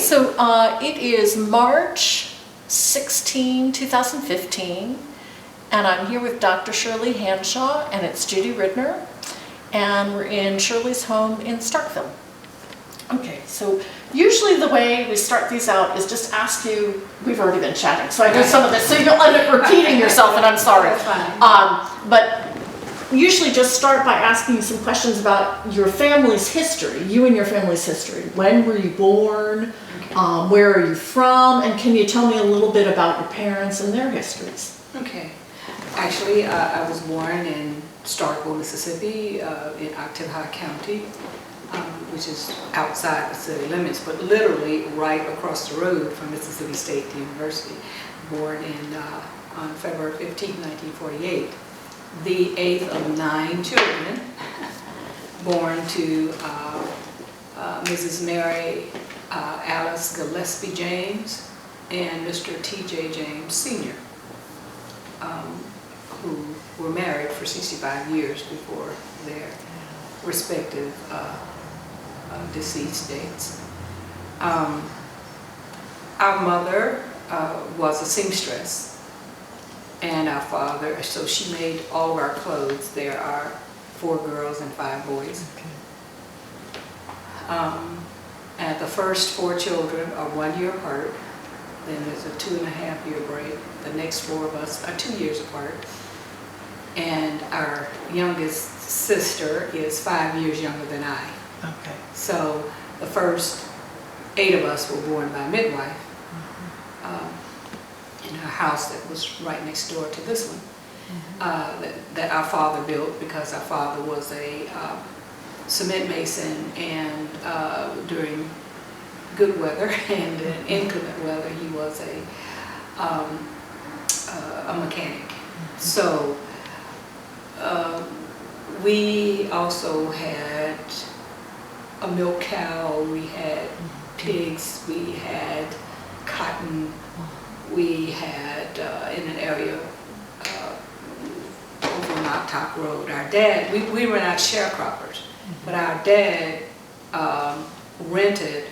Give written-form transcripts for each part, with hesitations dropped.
so it is March 16, 2015, and I'm here with Dr. Shirley Hanshaw, and it's Judy Ridner, and we're in Shirley's home in Starkville. Okay, so usually the way we start these out is just ask you, we've already been chatting, so I know some of this, so you'll end up repeating yourself, and I'm sorry. That's fine. But usually just start by asking you some questions about your family's history, you and your family's history. When were you born? Okay. Where are you from? And can you tell me a little bit about your parents and their histories? Okay. Actually, I was born in Starkville, Mississippi, in Oktibbeha County, which is outside the city limits, but literally right across the road from Mississippi State University. Born on February 15, 1948. The 8th of 9 children, born to Mrs. Mary Alice Gillespie James and Mr. T.J. James Sr., who were married for 65 years before their respective deceased dates. Our mother was a seamstress, and our father, so she made all of our clothes. There are 4 girls and 5 boys. Okay. And the first 4 children are 1 year apart. Then there's a 2.5-year break. The next 4 of us are 2 years apart. And our youngest sister is 5 years younger than I. Okay. So the first 8 of us were born by midwife. In a house that was right next door to this one, that our father built, because our father was a cement mason, and during good weather and inclement weather he was a mechanic. So we also had a milk cow, we had pigs, we had cotton. We had, in an area over on Octop Road, our dad, we were not sharecroppers, but our dad rented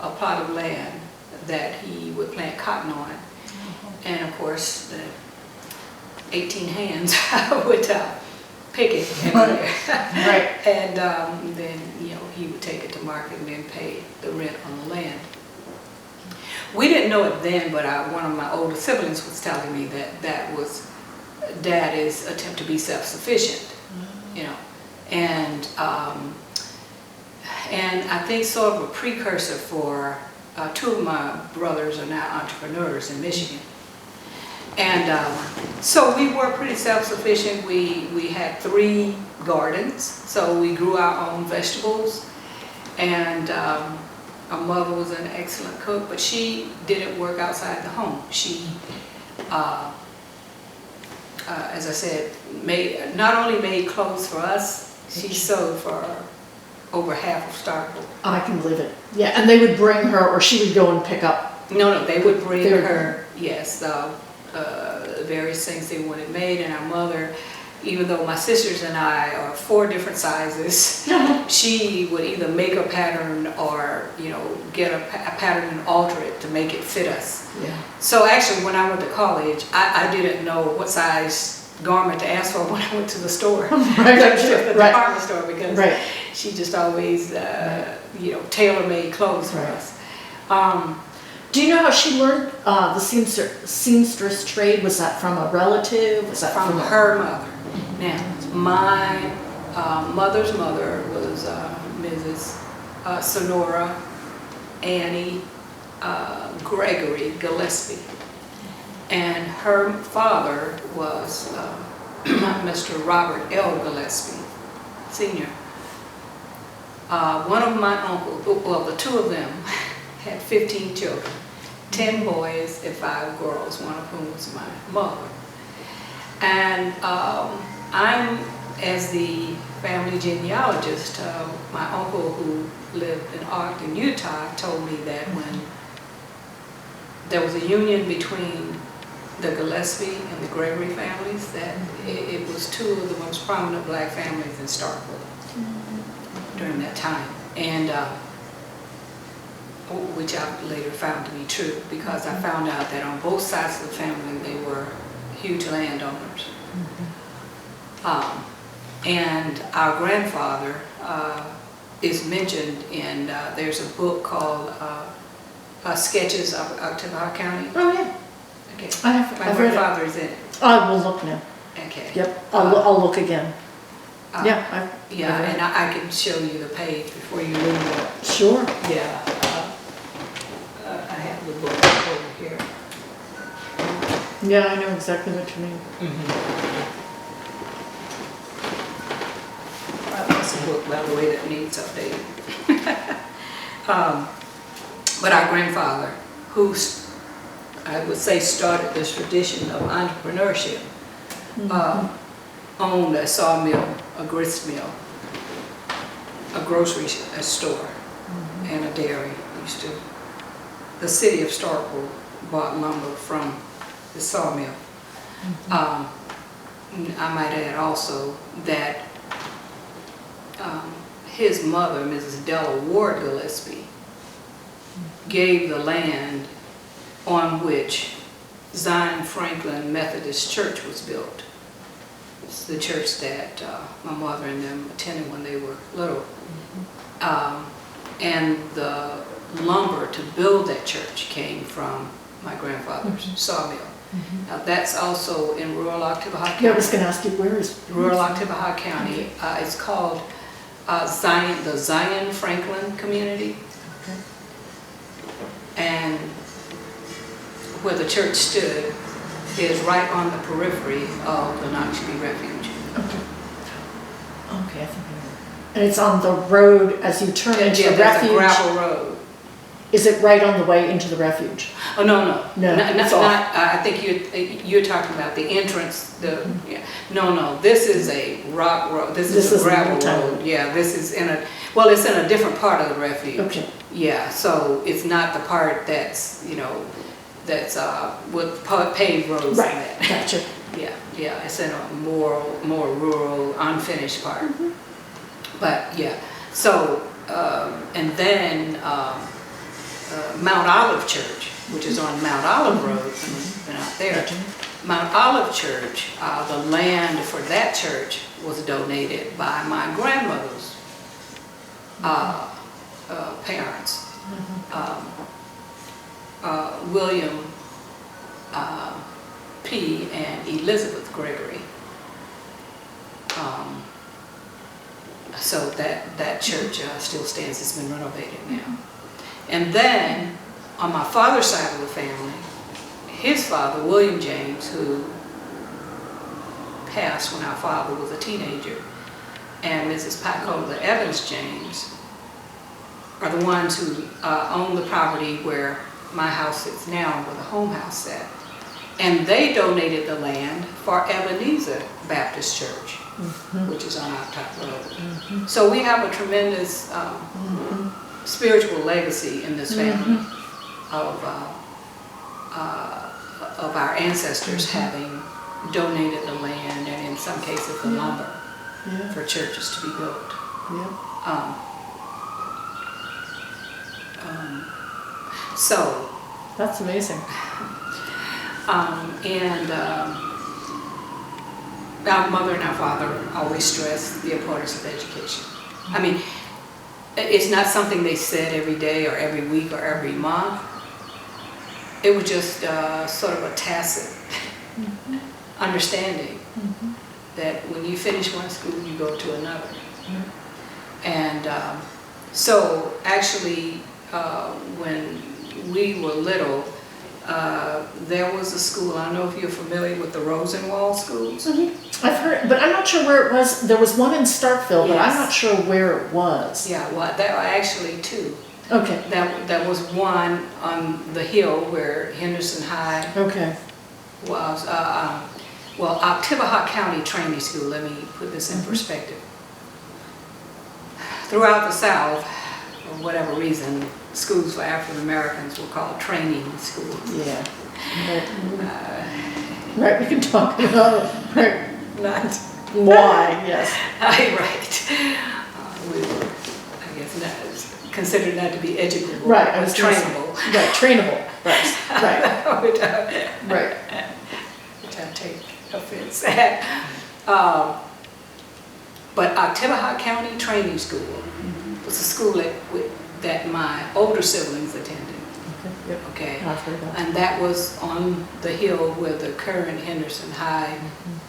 a plot of land that he would plant cotton on. And of course, the 18 hands would pick it every year. Right. And then, he would take it to market and then pay the rent on the land. We didn't know it then, but one of my older siblings was telling me that was Daddy's attempt to be self-sufficient, and I think sort of a precursor for 2 of my brothers are now entrepreneurs in Michigan, and so we were pretty self-sufficient. We had 3 gardens, so we grew our own vegetables, and our mother was an excellent cook, but she didn't work outside the home. She, as I said, not only made clothes for us, she sewed for over half of Starkville. I can believe it. Yeah, and they would bring her, or she would go and pick up? No, they would bring her, yes, various things they wanted made, and our mother, even though my sisters and I are 4 different sizes, she would either make a pattern or, get a pattern and alter it to make it fit us. Yeah. So actually, when I went to college, I didn't know what size garment to ask for when I went to the store, the department store, because she just always, tailor-made clothes for us. Do you know how she learned the seamstress trade? Was that from a relative? Was that from her mother? Now, my mother's mother was Mrs. Sonora Annie Gregory Gillespie, and her father was Mr. Robert L. Gillespie, Sr. One of my uncles, well, the 2 of them had 15 children, 10 boys and 5 girls, one of whom was my mother. And I'm, as the family genealogist, my uncle who lived in Ogden, Utah, told me that when there was a union between the Gillespie and the Gregory families, that it was 2 of the most prominent black families in Starkville during that time. And which I later found to be true, because I found out that on both sides of the family, they were huge landowners. And our grandfather is mentioned in, there's a book called Sketches of Ottawa County. Oh, yeah. Okay. My My grandfather is in it. I will look now. Okay. Yep, I'll look again. Yeah, and I can show you the page before you leave it. Sure. Yeah. I have the book over here. Yeah, I know exactly what you mean. That's a book, by the way, that needs updating. But our grandfather, who I would say started this tradition of entrepreneurship, owned a sawmill, a grist mill, a grocery store, and a dairy. The city of Starkville bought lumber from the sawmill. I might add also that his mother, Mrs. Della Ward Gillespie, gave the land on which Zion Franklin Methodist Church was built. It's the church that my mother and them attended when they were little. And the lumber to build that church came from my grandfather's sawmill. Now that's also in rural Ottawa County. Yeah, I was going to ask you, where is? Rural Ottawa County. It's called the Zion Franklin community. Okay. And where the church stood is right on the periphery of the Noxubee Refuge. Okay. Okay, I think I know. And it's on the road as you turn into the there's refuge? a gravel road. Is it right on the way into the refuge? Oh, no. No, it's not, I think you're talking about the entrance, yeah. No, this is a rock road, this is a gravel road. Yeah, this is it's in a different part of the refuge. Okay. Yeah, so it's not the part that's, that's with paved roads Right, and that. gotcha. Yeah, it's in a more rural, unfinished part. But yeah, so, and then Mount Olive Church, which is on Mount Olive Road, and out there. Mount Olive Church, the land for that church was donated by my grandmother's parents, William P. and Elizabeth Gregory. So that church still stands. It's been renovated now. And then on my father's side of the family, his father, William James, who passed when our father was a teenager, and Mrs. Pacola Evans James are the ones who own the property where my house sits now, where the home house sat. And they donated the land for Ebenezer Baptist Church, which is on our top road. So we have a tremendous spiritual legacy in this family of our ancestors having donated the land and in some cases the lumber for churches to be built. So that's amazing. Our mother and our father always stressed the importance of education. I mean, it's not something they said every day or every week or every month. It was just sort of a tacit understanding that when you finish one school, you go to another. And so actually, when we were little, there was a school, I don't know if you're familiar with the Rosenwald schools. I've heard, but I'm not sure where it was. There was one in Starkville, but I'm Yes. not sure where it was. Yeah, well, there are actually two. Okay. That was one on the hill where Henderson High was. Well, Ottawa County Training School, let me put this in perspective. Throughout the South, for whatever reason, schools for African Americans were called training schools. Yeah. Right, we can talk about Not why, yes. right. We were, I guess, not consider that to be educable. Right, I but was gonna say. trainable. Right, trainable, right, right, which right. I take offense at. But Oktibbeha County Training School was a school that my older siblings attended. Okay, yep. Okay, I've heard that. and that was on the hill where the current Henderson High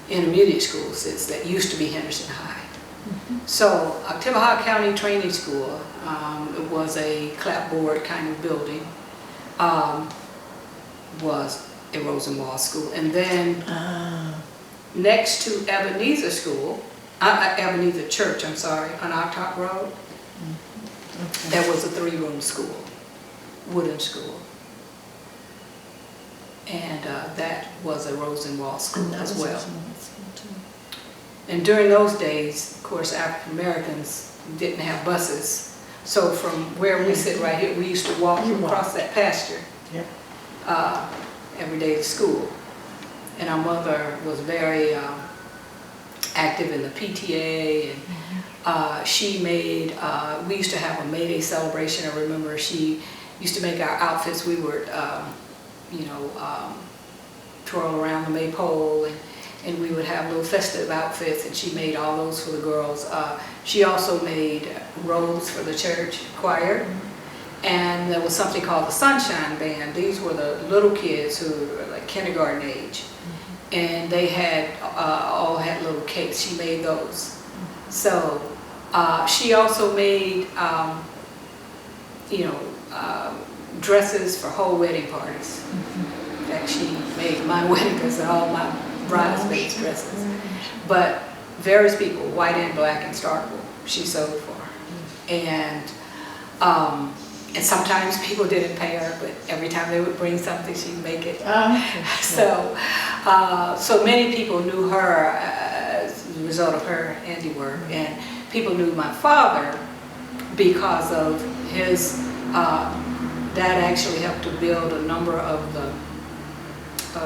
Intermediate School sits. That used to be Henderson High. So Oktibbeha County Training School, it was a clapboard kind of building, was a Rosenwald school. And then next to Ebenezer School, Ebenezer Church, I'm sorry, on Octok Road, there was a 3-room school, wooden school. And that was a Rosenwald school as well. And during those days, of course, African Americans didn't have buses. So from where we sit right here, we used to walk across that pasture every day to school. And our mother was very active in the PTA, and she made, we used to have a May Day celebration. I remember she used to make our outfits. We would, twirl around the maypole, and we would have little festive outfits, and she made all those for the girls. She also made robes for the church choir, and there was something called the Sunshine Band. These were the little kids who were like kindergarten age, and they had all had little cakes. She made those. So she also made dresses for whole wedding parties. In fact, she made my wedding dress and all my bridesmaids' dresses. But various people, white and black and Starkville, she sewed for. And sometimes people didn't pay her, but every time they would bring something, she'd make it. So many people knew her as a result of her handiwork, and people knew my father because of his dad actually helped to build a number of the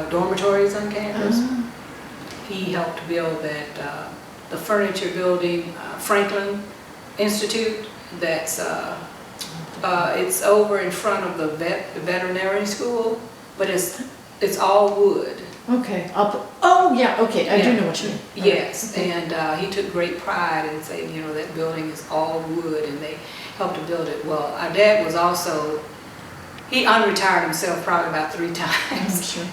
dormitories on campus. He helped build that the furniture building, Franklin Institute. That's it's over in front of the veterinary school, but it's all wood. Okay. I do know what you mean. Yes, and he took great pride in saying, that building is all wood, and they helped to build it. Well, our dad was also, he unretired himself probably about 3 times. Sure.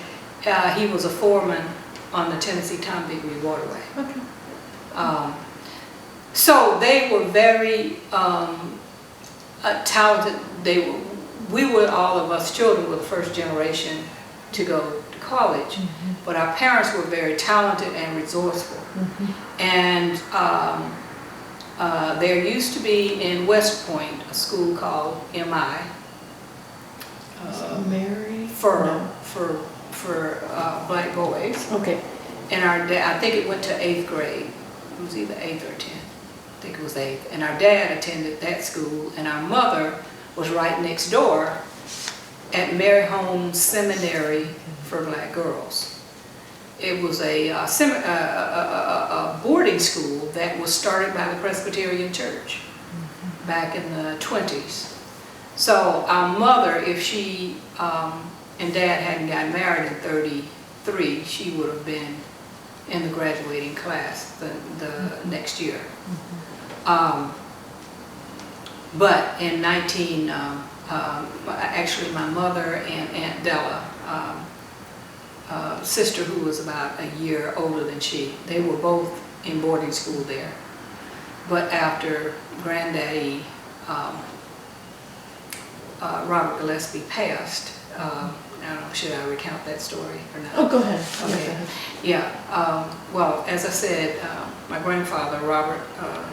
He was a foreman on the Tennessee-Tombigbee Waterway. Okay. So they were very talented. We were, all of us children were the first generation to go to college, but our parents were very talented and resourceful. And there used to be in West Point a school called MI. Mary? For black boys. Okay. And our dad, I think it went to 8th grade. It was either 8th or 10th. I think it was 8th. And our dad attended that school, and our mother was right next door at Mary Holmes Seminary for black girls. It was a boarding school that was started by the Presbyterian Church back in the 20s. So our mother, if she and Dad hadn't gotten married in 33, she would have been in the graduating class the next year. But in actually my mother and Aunt Della, sister who was about a year older than she, they were both in boarding school there. But after Granddaddy Robert Gillespie passed, I don't know, should I recount that story or not? Oh, go ahead. Okay. Yeah. Well, as I said, my grandfather, Robert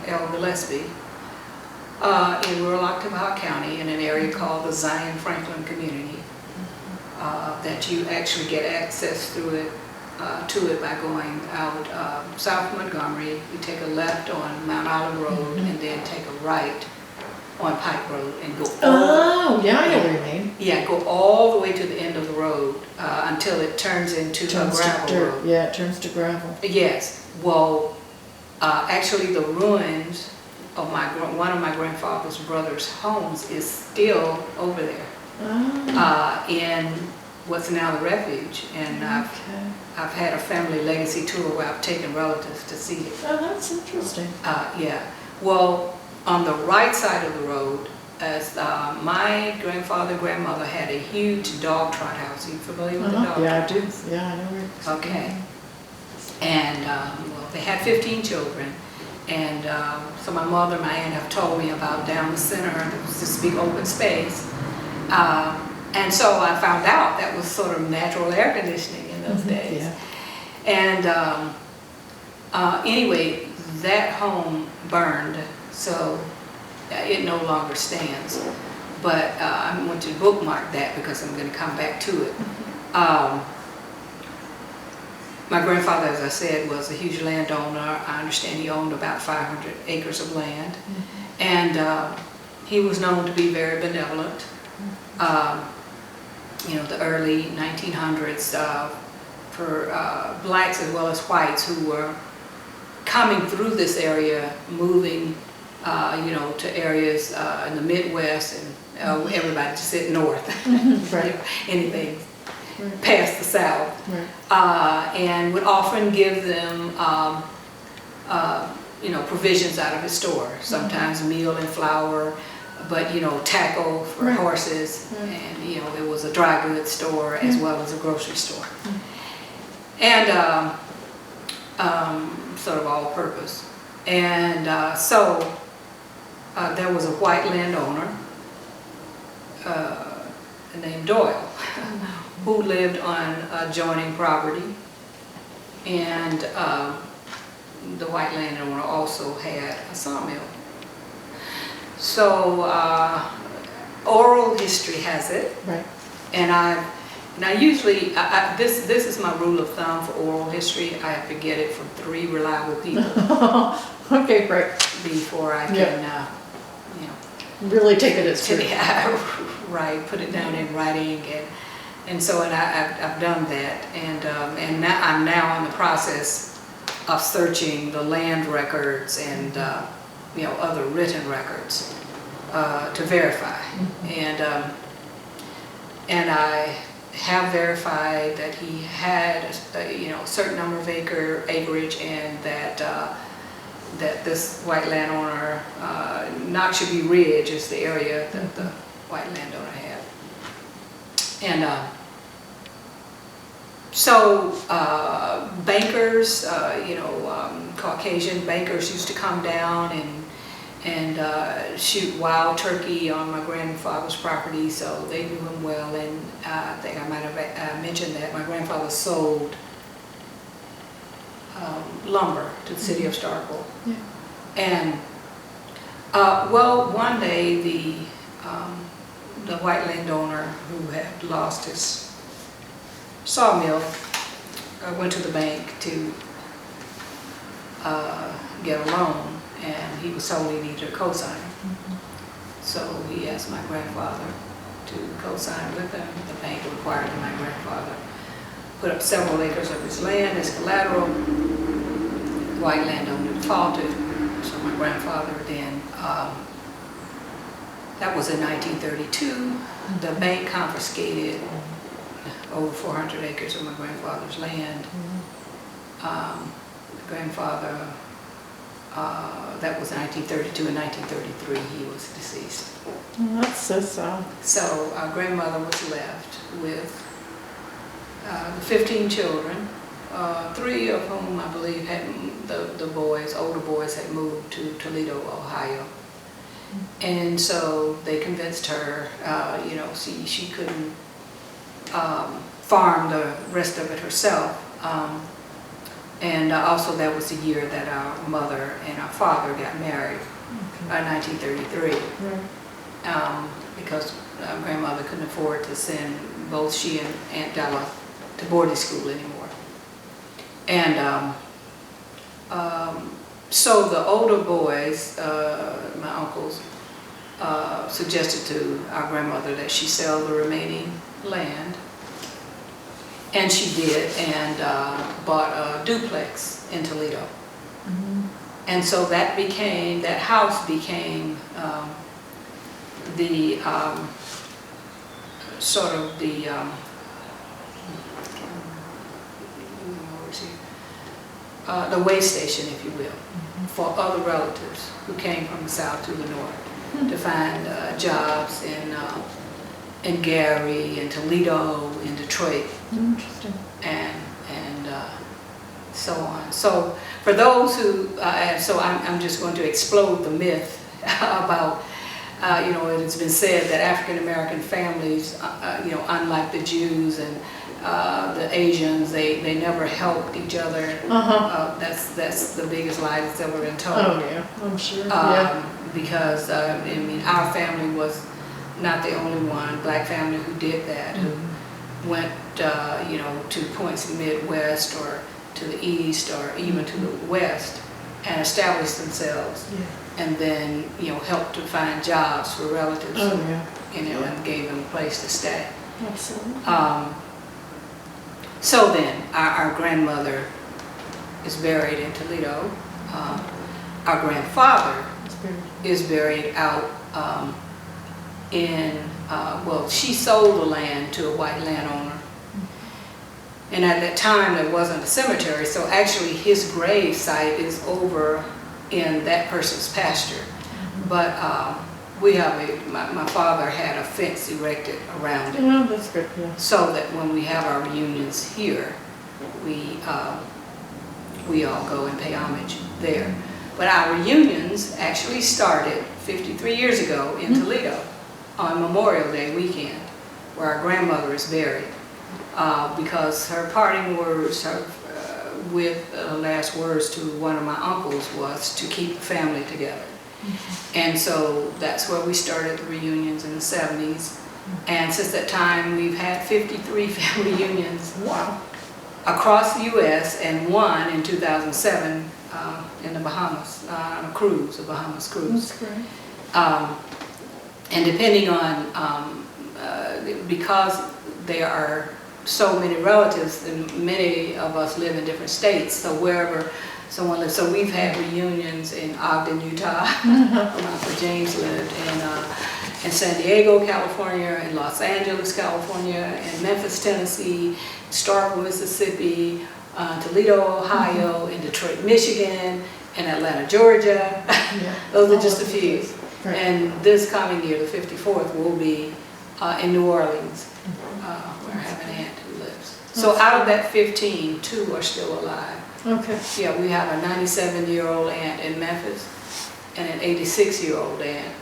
L. Gillespie, in rural Oktibbeha County, in an area called the Zion Franklin Community, that you actually get access through it to it by going out south Montgomery. You take a left on Mount Olive Road, and then take a right on Pike Road and go I know what you mean. Yeah, go all the way to the end of the road until it turns into a gravel road. Yeah, it turns to gravel. Yes. Well, actually the ruins of one of my grandfather's brother's homes is still over there in what's now the refuge. And I've had a family legacy tour where I've taken relatives to see it. Oh, that's interesting. Yeah. Well, on the right side of the road, as my grandmother had a huge dog trot house. Are you familiar with the dog Yeah, I trot do. house? Yeah, I know where it's Okay. And well, they had 15 children. And so my mother and my aunt have told me about down the center, there was this big open space. And so I found out that was sort of natural air conditioning in those days. Yeah. And anyway, that home burned, so it no longer stands. But I'm going to bookmark that because I'm going to come back to it. My grandfather, as I said, was a huge landowner. I understand he owned about 500 acres of land. And he was known to be very benevolent. You know, the early 1900s for blacks as well as whites who were coming through this area, moving, you know, to areas in the Midwest, and everybody just said north, Right. you know, anything past the South, Right. and would often give them, you know, provisions out of his store, sometimes meal and flour, but, you know, tackle for horses, and, you know, there was a dry goods store as well as a grocery store. And sort of all purpose. And so there was a white landowner named Doyle who lived on adjoining property, and the white landowner also had a sawmill. So oral history has it, Right. and I usually, this is my rule of thumb for oral history. I have to get it from 3 reliable people Okay, great. before I can, you know, Really take it as true. right, put it down in writing, and so I've done that, and now I'm now in the process of searching the land records and you know, other written records to verify, and I have verified that he had you know, a certain number of acreage, and that that this white landowner, Noxubee Ridge is the area that the white landowner had. And so bankers, you know, Caucasian bankers used to come down and shoot wild turkey on my grandfather's property, so they knew him well. And I think I might have mentioned that my grandfather sold lumber to the city of Starkville. Yeah. And well, one day the white landowner who had lost his sawmill went to the bank to get a loan, and he was told he needed a cosigner. So he asked my grandfather to co-sign with him. The bank required that my grandfather put up several acres of his land as collateral. The white landowner defaulted, so my grandfather then, that was in 1932, the bank confiscated over 400 acres of my grandfather's land. Grandfather, that was 1932, and 1933 he was deceased. That's so sad. So our grandmother was left with the 15 children, 3 of whom I believe had, the boys, older boys, had moved to Toledo, Ohio. And so they convinced her, you know, she couldn't farm the rest of it herself. And also that was the year that our mother and our father got married, 1933. Because grandmother couldn't afford to send both she and Aunt Della to boarding school anymore. And so the older boys, my uncles, suggested to our grandmother that she sell the remaining land. And she did, and bought a duplex in Toledo. And so that house became the sort of the way station, if you will, for other relatives who came from the south to the north to find jobs in Gary, in Toledo, in Detroit. Interesting. And so on. So for those who, I'm just going to explode the myth about, it has been said that African American families, unlike the Jews and the Asians, they never helped each other. That's the biggest lie that's ever been told. Oh yeah, I'm sure. Because our family was not the only one, black family, who did that, who went, to points in the Midwest or to the East or even to the West and established themselves, and then, helped to find jobs for relatives, and gave them a place to stay. Absolutely. So then, our grandmother is buried in Toledo. Our grandfather is buried out she sold the land to a white landowner. And at that time, there wasn't a cemetery, so actually his grave site is over in that person's pasture. But my father had a fence erected around it. Oh, that's good, yeah. So that when we have our reunions here, we all go and pay homage there. But our reunions actually started 53 years ago in Toledo on Memorial Day weekend, where our grandmother is buried. Because her parting words, with last words to one of my uncles, was to keep the family together. And so that's where we started the reunions in the 70s. And since that time, we've had 53 family reunions. Wow. Across the U.S. and one in 2007 in the Bahamas, on a cruise, a Bahamas cruise. That's great. And depending on, because there are so many relatives, and many of us live in different states, so wherever someone lives. So we've had reunions in Ogden, Utah, where Uncle James lived, in San Diego, California, in Los Angeles, California, in Memphis, Tennessee, Starkville, Mississippi, Toledo, Ohio, in Detroit, Michigan, in Atlanta, Georgia. Those are just a few. Right. And this coming year, the 54th, will be in New Orleans, where I have an aunt who lives. So out of that 15, 2 are still alive. Okay. Yeah, we have a 97-year-old aunt in Memphis and an 86-year-old aunt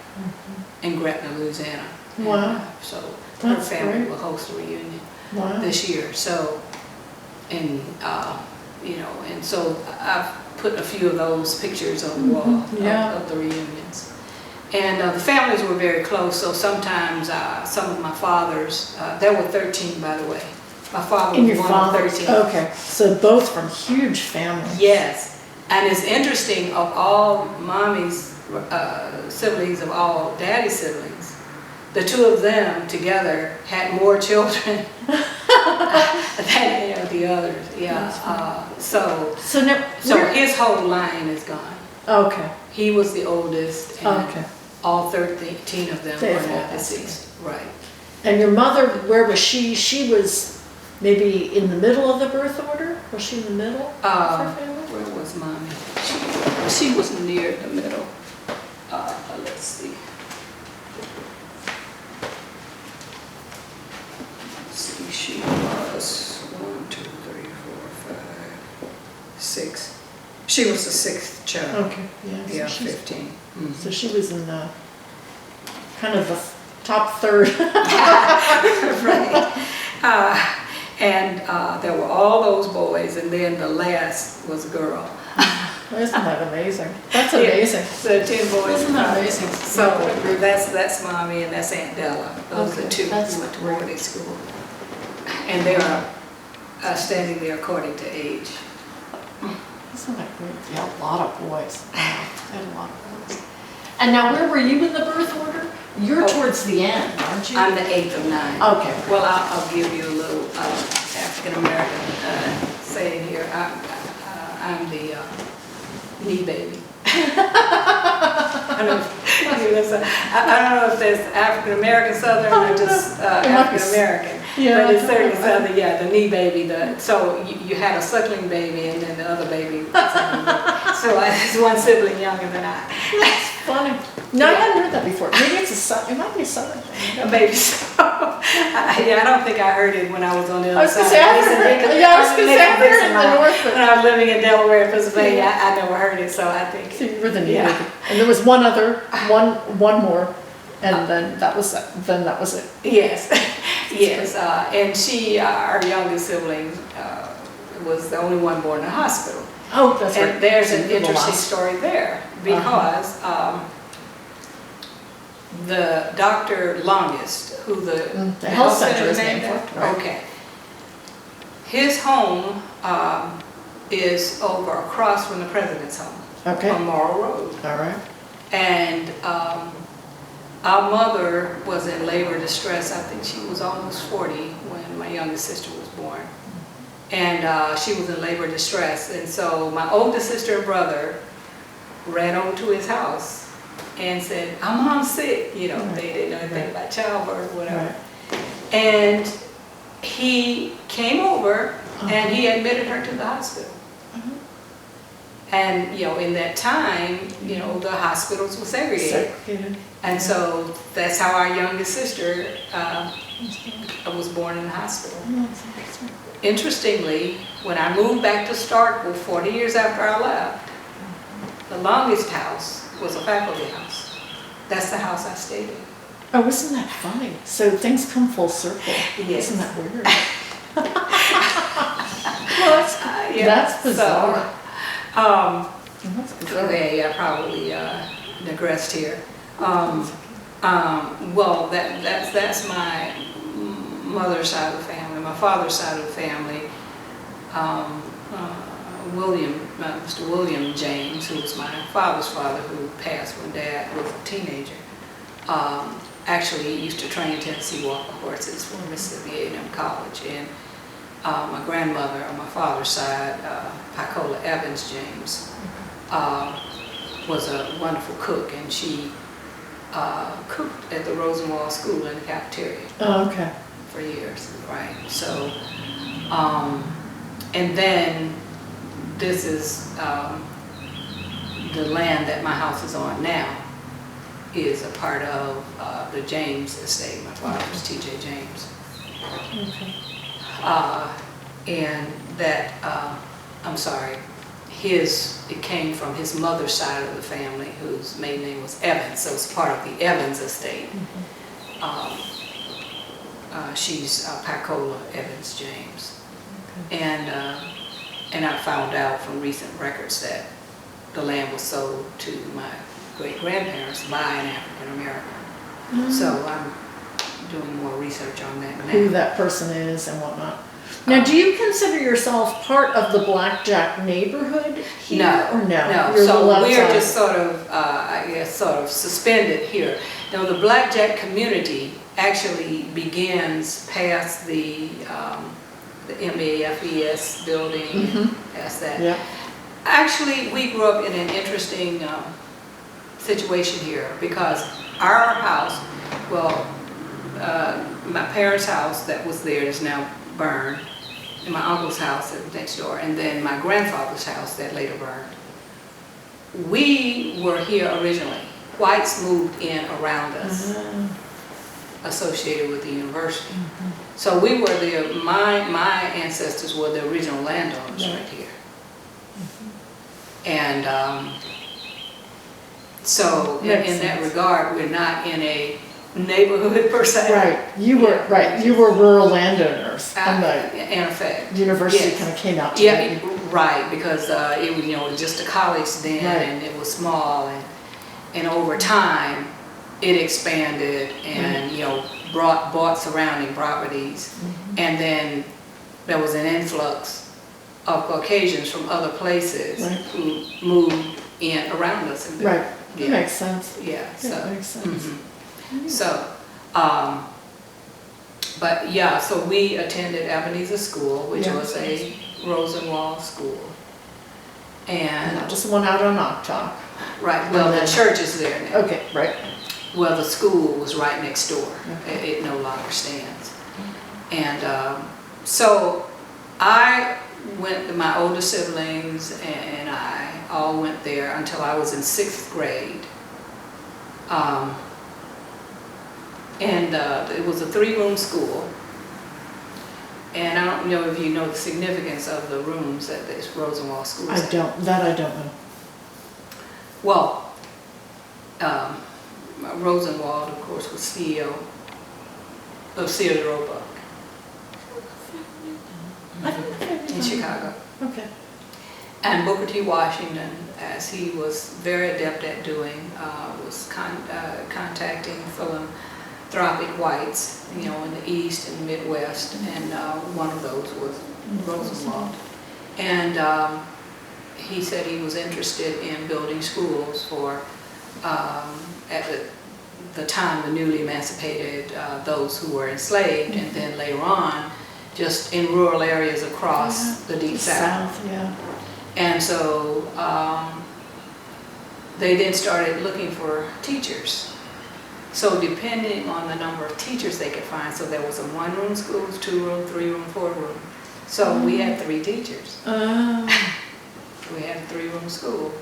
in Gretna, Louisiana. Wow. So her That's family great. will host a reunion Wow. this year. So, and so I've put a few of those pictures on the wall of the reunions. And the families were very close, so sometimes some of my fathers, there were 13, by the way. My father was one of 13. Okay, so both from huge families. Yes, and it's interesting, of all mommy's siblings, of all daddy's siblings, the two of them together had more children than any of the others. Yeah. So his whole line is gone. Okay. He was the oldest, and Okay. all 13 of them They've are all now passed deceased. Right. And your mother, where was she? She was maybe in the middle of the birth order? Was she in the middle of her family? Where was mommy? She was near the middle. Let's see. She was 1, 2, 3, 4, 5, 6. She was the 6th child. Okay, yeah. Yeah, So 15. So she was in the kind of the top third. Right. And there were all those boys, and then the last was a girl. Isn't that amazing? That's amazing. So 10 boys. Isn't that amazing? So that's mommy and that's Aunt Della. Those are Okay, two that's who went to great. boarding school. And they are standing there according to age. Isn't that great? Yeah, a lot of boys. Wow, and a lot of boys. And now, where were you in the birth order? You're towards the end, aren't you? I'm the 8th of 9. Okay. Well, I'll give you a little African American saying here. I'm the knee baby. I don't know if there's African American Southern or just African American, Yeah, but it's certainly Southern. Yeah, the knee baby. So you had a suckling baby, and then the other baby. So it's one sibling younger than I. That's funny. No, I hadn't heard that before. Maybe it's it might be a Southern thing. A baby. So, I don't think I heard it when I was on the I other was gonna side. say, I haven't heard it. Yeah, I was gonna say, I haven't heard it in the North, but When I was living in Delaware and Pennsylvania, I never heard it, so I think. so you were the knee Yeah. baby. And there was one more, and then that was it. Yes, yes, and she, our youngest sibling, was the only one born in a hospital. Oh, that's right. And there's an The interesting last. story there, because the Dr. Longest, who the health center is named for, right. Okay. His home is over across from the president's home. Okay. On Morrow Road. All right. And our mother was in labor distress. I think she was almost 40 when my youngest sister was born. And she was in labor distress. And so my oldest sister and brother ran over to his house and said, "Our mom's sick." You know, they didn't know anything about childbirth, whatever. Right. And he came over and he admitted her to the hospital. And, you know, in that time, you know, the hospitals were segregated. And so that's how our youngest sister was born in the hospital. Interestingly, when I moved back to Starkville 40 years after I left, the Longest house was a faculty house. That's the house I stayed in. Oh, isn't that funny? So things come full circle. Yes. Isn't that weird? Well, that's bizarre. That's bizarre. Okay, I probably digressed here. Well, that's my mother's side of the family. My father's side of the family, Mr. William James, who was my father's father, who passed when Dad was a teenager. Actually, he used to train Tennessee Walker horses for Mississippi A&M College. And my grandmother on my father's side, Picola Evans James, was a wonderful cook, and she cooked at the Rosenwald School in the cafeteria. Oh, okay. For years, right? So, and then this is the land that my house is on now is a part of the James estate. My father's T.J. James. Okay. And that, I'm sorry, it came from his mother's side of the family, whose maiden name was Evans, so it's part of the Evans estate. She's Picola Evans James. Okay. And I found out from recent records that the land was sold to my great-grandparents by an African American. So I'm doing more research on that now. Who that person is and whatnot. Now, do you consider yourself part of the Blackjack neighborhood here? No, or no? no. You're So outside. we're just sort of, I guess, sort of suspended here. Now, the Blackjack community actually begins past the MAFES building, past that. Yeah. Actually, we grew up in an interesting situation here because our house, well, my parents' house that was there is now burned, and my uncle's house that was next door, and then my grandfather's house that later burned. We were here originally. Whites moved in around us, associated with the university. So we were my ancestors were the original landowners right here. And so in that regard, we're not in a neighborhood per se. Right. You were right. You were rural landowners. In effect. The university Yes. kind of came out to Yeah, you. right, because it was, it was just a college then, and it was small, and over time it expanded and bought surrounding properties, and then there was an influx of Caucasians from other places who moved in around us. And Right. That makes sense. Yeah. So that makes sense. So, but yeah, so we attended Ebenezer School, which was a Rosenwald school. And not just the one out on Octok. Right, well, the church is there now. Okay, right. Well, the school was right next door. It no longer stands. And so I went, my older siblings and I all went there until I was in 6th grade. It was a 3-room school. And I don't know if you know the significance of the rooms at this Rosenwald School. I don't know. Well, Rosenwald, of course, was CEO of Sears Roebuck in Chicago. Okay. And Booker T. Washington, as he was very adept at doing, was contacting philanthropic whites, you know, in the East and Midwest, and one of those was Rosenwald. And he said he was interested in building schools for, at the time, the newly emancipated, those who were enslaved, and then later on, just in rural areas across the Deep South. Yeah. And so they then started looking for teachers. So depending on the number of teachers they could find, so there was a 1-room school, 2-room, 3-room, 4-room. So we had 3 teachers. We had a 3-room school.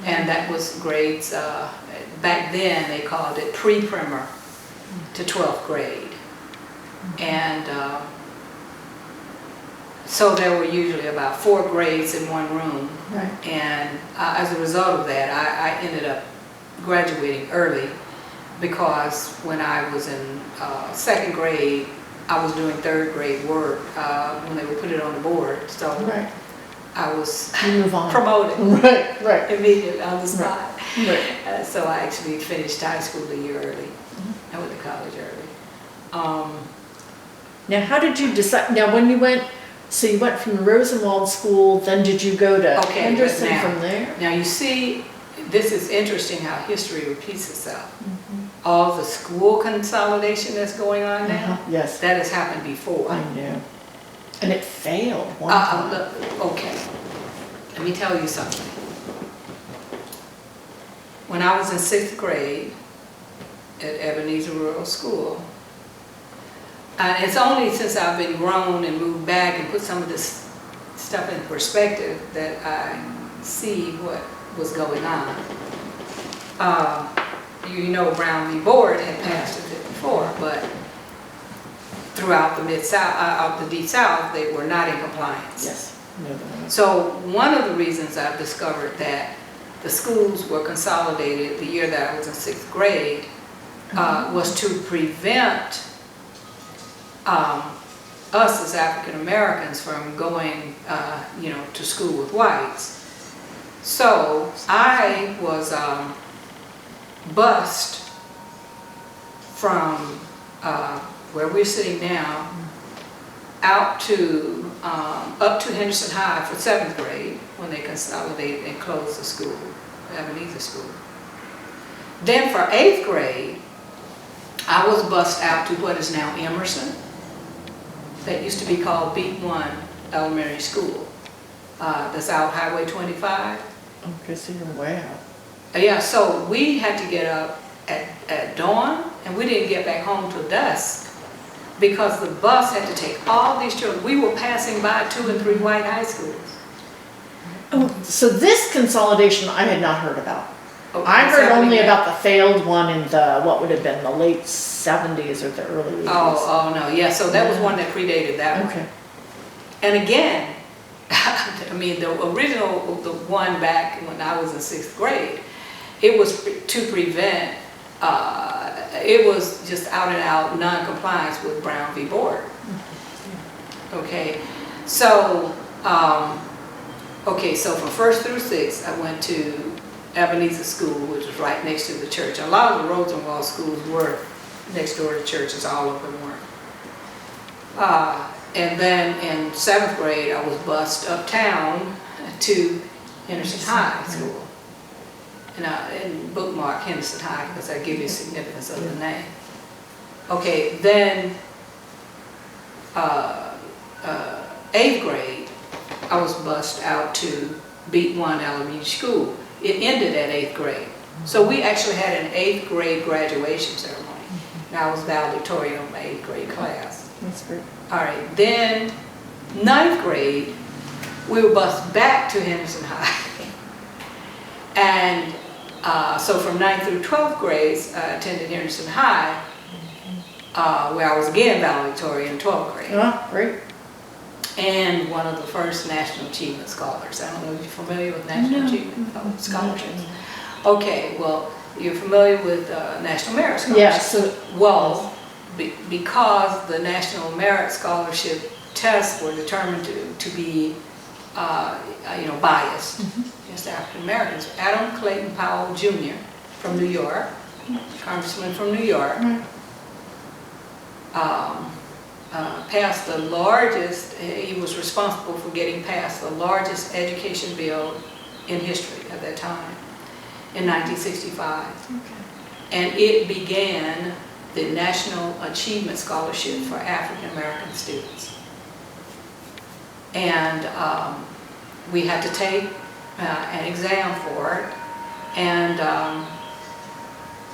And that was grades, back then they called it pre-primer to 12th grade. And so there were usually about 4 grades in 1 room. Right. And as a result of that, I ended up graduating early, because when I was in 2nd grade, I was doing 3rd grade work when they would put it on the board. So Right. I was You move on. promoted Right. immediately on the spot. Right. So I actually finished high school a year early. I went to college early. Now, how did you decide? Now, when you went, so you went from the Rosenwald School, then did you go to Okay, Henderson but now- from there? Now you see, this is interesting how history repeats itself. All the school consolidation that's going on now, Yes, that has happened before. I knew. And it failed one time. Okay, let me tell you something. When I was in 6th grade at Ebenezer Rural School, and it's only since I've been grown and moved back and put some of this stuff in perspective that I see what was going on. You know, Brown v. Board had passed it before, but throughout the Mid-South, the Deep South, they were not in compliance. Yes. No. So one of the reasons I've discovered that the schools were consolidated the year that I was in 6th grade was to prevent us as African Americans from going, you know, to school with whites. So I was bused from where we're sitting now out to up to Henderson High for 7th grade when they consolidated and closed the school, Ebenezer School. Then for 8th grade, I was bused out to what is now Emerson. That used to be called Beat 1 Elementary School. That's out Highway 25. Okay, so you're way out. Yeah, so we had to get up at dawn, and we didn't get back home till dusk because the bus had to take all these children. We were passing by 2 and 3 white high schools. Oh, so this consolidation I had not heard about. Oh, I it's heard happening only now. about the failed one in the, what would have been the late 70s or the early 80s. Oh no, yeah, so that was one that predated that one. Okay. And again, I mean, the original, the one back when I was in 6th grade, it was to prevent, it was just out and out non-compliance with Brown v. Board. Okay, so, so from 1st through 6th, I went to Ebenezer School, which was right next to the church. A lot of the Rosenwald schools were next door to churches, all of them were. And then in 7th grade, I was bused uptown to Henderson High School. And bookmark Henderson High because I give you significance of the name. Okay, then 8th grade, I was bused out to Beat 1 Elementary School. it ended at 8th grade. So we actually had an 8th grade graduation ceremony. And I was valedictorian of my 8th grade class. That's great. All right, then 9th grade, we were bused back to Henderson High. And so from 9th through 12th grades, I attended Henderson High, where I was again valedictorian in 12th grade. Oh, great. And one of the first National Achievement Scholars. I don't know if you're familiar with National Achievement Scholarships. Okay, well, you're familiar with National Merit Scholarship. Yeah, so, well, because the National Merit Scholarship tests were determined to be, biased against African Americans. Adam Clayton Powell Jr. from New York, Congressman from New York, passed the largest, he was responsible for getting passed the largest education bill in history at that time, in 1965. okay. And it began the National Achievement Scholarship for African American students. And we had to take an exam for it, and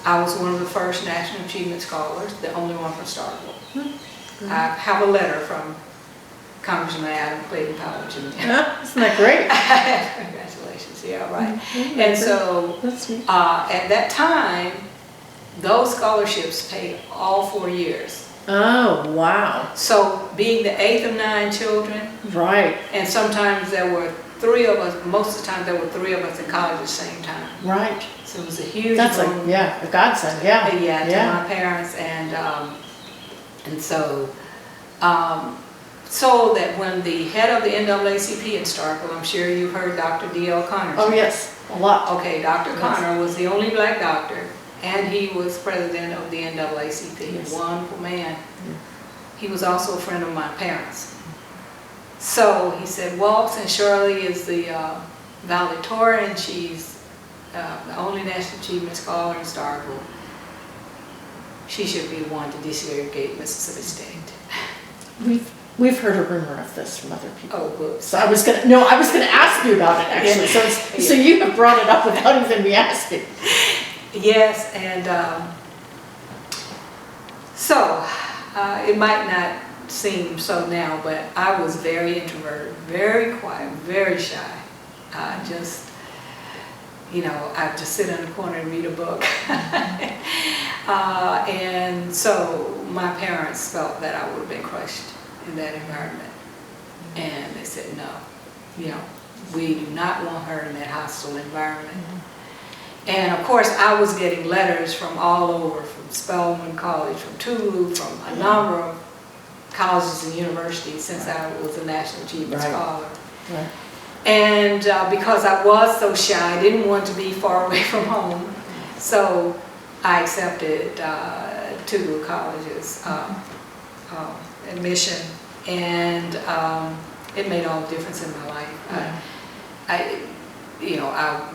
I was one of the first National Achievement Scholars, the only one from Starkville. I have a letter from Congressman Adam Clayton Powell Jr. Yeah, isn't that great? Congratulations, yeah, right. And so That's sweet. at that time, those scholarships paid all 4 years. Oh, wow. So being the 8th of 9 children, Right, and sometimes there were 3 of us, most of the time there were 3 of us in college at the same time. right. So it was a huge That's boon. like, yeah, a godsend, yeah. To my parents, and so, so that when the head of the NAACP in Starkville, I'm sure you've heard Dr. D.L. Connor. Oh, yes, a lot. Okay, Dr. Yes. Connor was the only black doctor, and he was president of the NAACP, Yes. wonderful man. He was also a friend of my parents. So he said, well, since Shirley is the valedictorian, she's the only National Achievement Scholar in Starkville, she should be one to desegregate Mississippi State. We've heard a rumor of this from other people. Oh, whoops. So I was gonna ask you about it actually. So you have brought it up without even me asking. Yes, and so it might not seem so now, but I was very introverted, very quiet, very shy. Just, I'd just sit in a corner and read a book. And so my parents felt that I would have been crushed in that environment. And they said, no, we do not want her in that hostile environment. And of course, I was getting letters from all over, from Spelman College, from Tulu, from a number of colleges and universities, since I was a National Achievement Scholar. Right. And because I was so shy, I didn't want to be far away from home, so I accepted Tulu College's admission, and it made all the difference in my life. I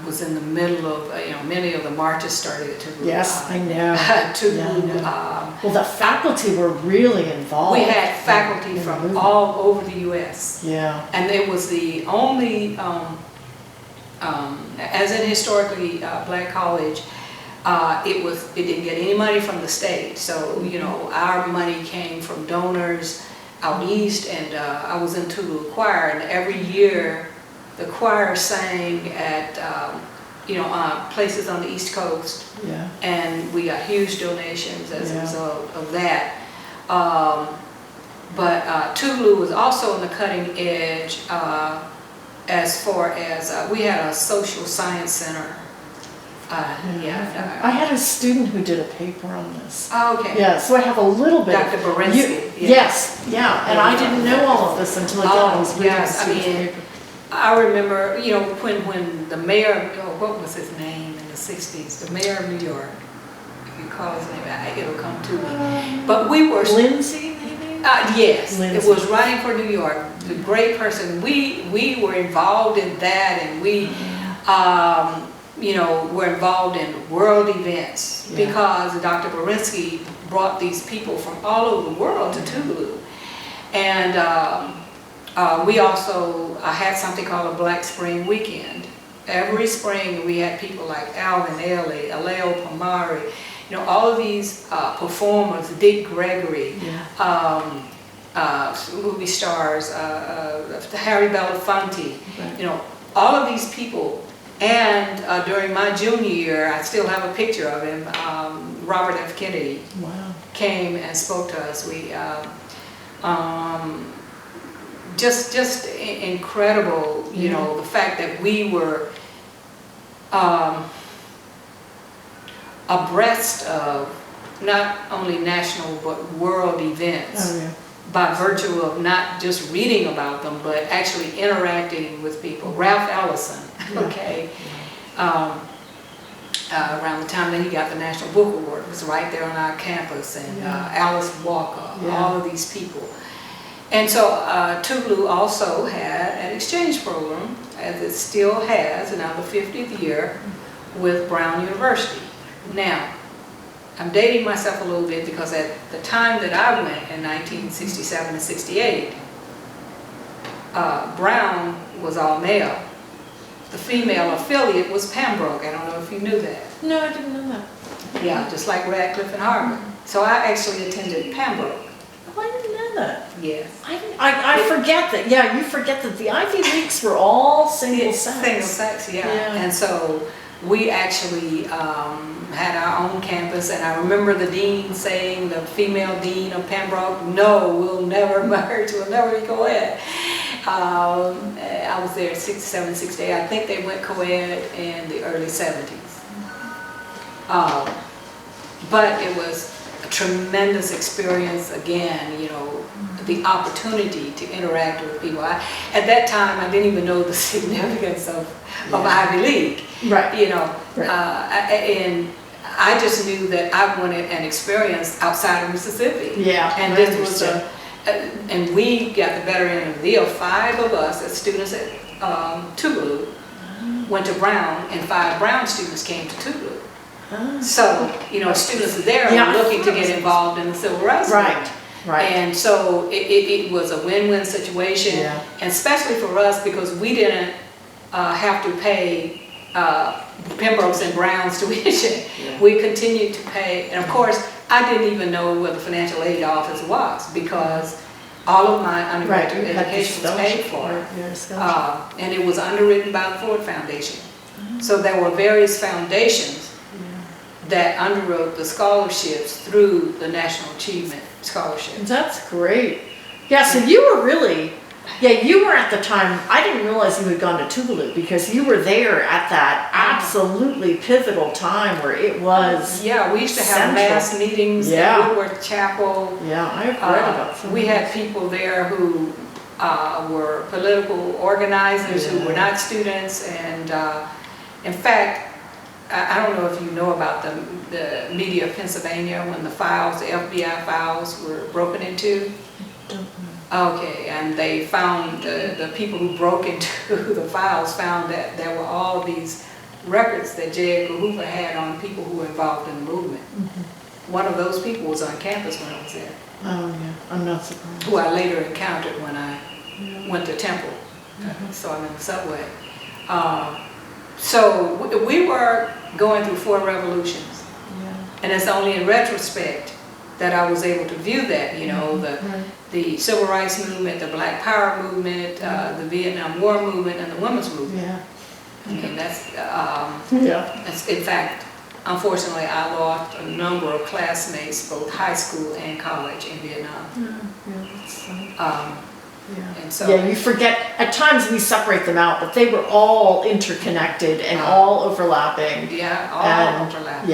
was in the middle of, many of the marches started at Tulu. Yes, I know. Tulu. Yeah, I know. Well, the faculty were really involved. We had faculty in from all over the U.S. Yeah. And it was the only, as in historically black college, it didn't get any money from the state. So, our money came from donors out east, and I was in Tulu choir, and every year the choir sang at, places on the East Coast. Yeah. And we got huge donations as a result of that. But Tulu was also on the cutting edge as far as we had a social science center. I had a student who did a paper on this. Oh, okay. Yeah, so I have a little bit. Dr. Berinsky. Yes, yeah, and I didn't know all of this until again I was reading the student's paper. I remember, when the mayor, what was his name in the 60s? The mayor of New York. If you call his name, it'll come to me. But we were... Lindsay, maybe? Yes, Lindsay. It was running for New York. The great person. We were involved in that, and we, were involved in world events because Dr. Berinsky brought these people from all over the world to Tulu. And we also had something called a Black Spring Weekend every spring we had people like Alvin Ailey, Aleo Pomari, you know, all of these performers, Dick Gregory, movie stars, Harry Belafonte, you know, all of these people. And during my junior year, I still have a picture of him, Robert F. Kennedy came and spoke to us. We just incredible, you know, the fact that we were abreast of not only national but world events by virtue of not just reading about them but actually interacting with people. Ralph Ellison, okay, around the time that he got the National Book Award, was right there on our campus, and Alice Walker, all of these people. And so Tougaloo also had an exchange program, as it still has, now the 50th year, with Brown University. Now, I'm dating myself a little bit because at the time that I went in 1967 and 68, Brown was all male. The female affiliate was Pembroke. I don't know if you knew that. No, I didn't know that. Yeah, just like Radcliffe and Harvard. So I actually attended Pembroke. Oh, I didn't know that. Yes. I forget that. Yeah, you forget that the Ivy Leagues were all single sex. Single sex, yeah. And so we actually had our own campus, and I remember the dean saying, the female dean of Pembroke, no, we'll never merge, we'll never be co-ed. I was there in 67, 68. I think they went co-ed in the early 70s. But it was a tremendous experience, again, you know, the opportunity to interact with people. At that time, I didn't even know the significance of Ivy League. Right. You know, and I just knew that I wanted an experience outside of Mississippi. Yeah. And this was and we got the better end of the deal. 5 of us as students at Tougaloo went to Brown, and 5 Brown students came to Tougaloo. So, you know, students there were looking to get involved in the civil rights movement. Right. And so it was a win-win situation, and especially for us because we didn't have to pay Pembroke's and Brown's tuition. We continued to pay, and of course, I didn't even know what the financial aid office was because all of my undergraduate education was paid for. And it was underwritten by the Ford Foundation. So there were various foundations that underwrote the scholarships through the National Achievement Scholarship. That's great. Yeah, so you were really, you were at the time, I didn't realize you had gone to Tougaloo because you were there at that absolutely pivotal time where it was we used to have mass meetings at Woodworth Chapel. Yeah, I've read about some. We had people there who were political organizers who were not students, and in fact, I don't know if you know about the media of Pennsylvania when the files, the FBI files, were broken into. Okay, and they found, the people who broke into the files found that there were all these records that J. Edgar Hoover had on people who were involved in the movement. One of those people was on campus when I was there. Oh yeah, I'm not surprised. Who I later encountered when I went to Temple. So I'm in the subway. So we were going through 4 revolutions. And it's only in retrospect that I was able to view that, you know, the civil rights movement, the Black Power movement, the Vietnam War movement, and the women's movement. I mean, that's, in fact, unfortunately, I lost a number of classmates, both high school and college in Vietnam. And so, you forget, at times we separate them out, but they were all interconnected and all overlapping. All overlapping.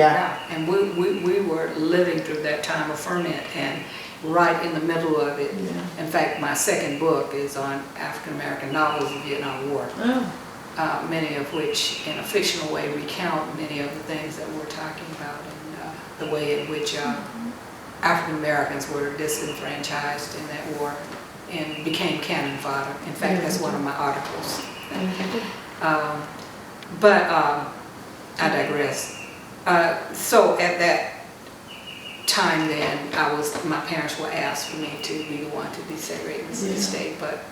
And we were living through that time of ferment and right in the middle of it. In fact, my second book is on African-American novels of the Vietnam War. Many of which, in a fictional way, recount many of the things that we're talking about and the way in which African-Americans were disenfranchised in that war and became cannon fodder. In fact, that's one of my articles. But I digress. So at that time then, my parents were asked for me to be the one to desegregate the state, but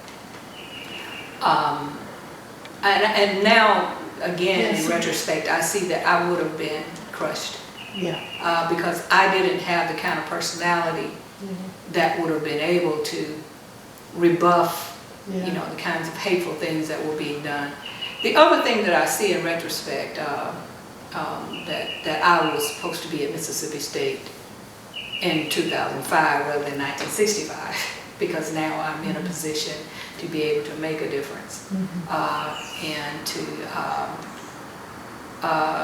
and now again, Yes. in retrospect, I see that I would have been crushed. Yeah. Because I didn't have the kind of personality that would have been able to rebuff, Yeah. the kinds of hateful things that were being done. The other thing that I see in retrospect, that I was supposed to be at Mississippi State in 2005 rather than 1965, because now I'm in a position to be able to make a difference. And to,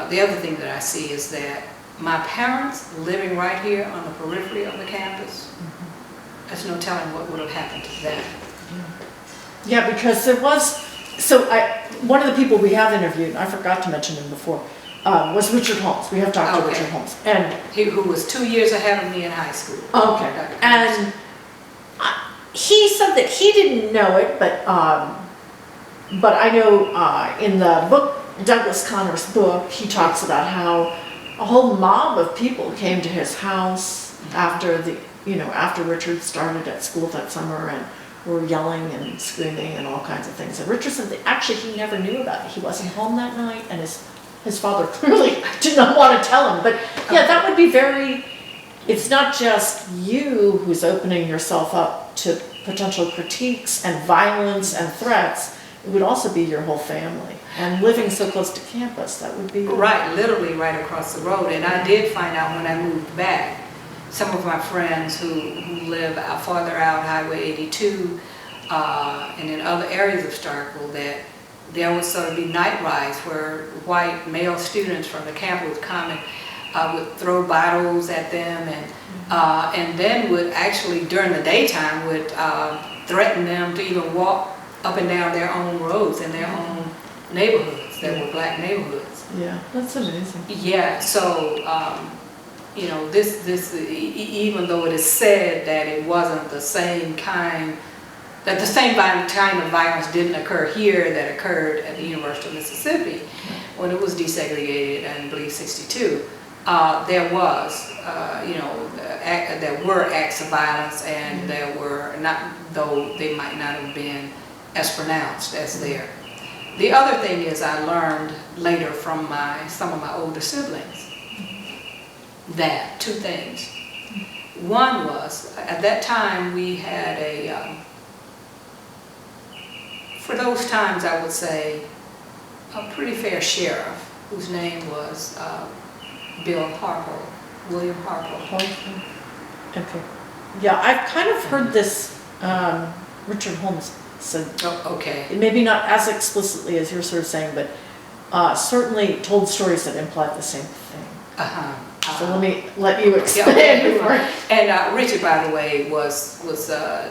the other thing that I see is that my parents living right here on the periphery of the campus, there's no telling what would have happened to them. Yeah, because there was, one of the people we have interviewed, I forgot to mention him before, was Richard Holmes. We have Dr. Okay. Richard Holmes. And Who was 2 years ahead of me in high school. okay, Dr. Holmes. and he said that he didn't know it, but I know in the book, Douglas Connor's book, he talks about how a whole mob of people came to his house after after Richard started at school that summer and were yelling and screaming and all kinds of things. And Richard said that actually he never knew about it. He wasn't home that night, and his father clearly did not want to tell him. But yeah, that would be very. It's not just you who's opening yourself up to potential critiques and violence and threats. It would also be your whole family. And living so close to campus, that would be... Right, literally right across the road. And I did find out when I moved back, some of my friends who live farther out, Highway 82, and in other areas of Starkville, that there would sort of be night rides where white male students from the campus would come and would throw bottles at them, and then would actually, during the daytime, would threaten them to even walk up and down their own roads in their own neighborhoods that were black neighborhoods. Yeah, that's amazing. Yeah, so, even though it is said that it wasn't the same kind, that the same kind of violence didn't occur here that occurred at the University of Mississippi when it was desegregated in, I believe, 62, there was, there were acts of violence, and there were not, though they might not have been as pronounced as there. The other thing is I learned later from some of my older siblings that two things. One was, at that time we had for those times I would say, a pretty fair sheriff whose name was William Harpo. Okay. Yeah, I've kind of heard this, Richard Holmes said, Oh, okay. maybe not as explicitly as you're sort of saying, but certainly told stories that implied the same thing. So let you expand. Yeah, and Richard, by the way, was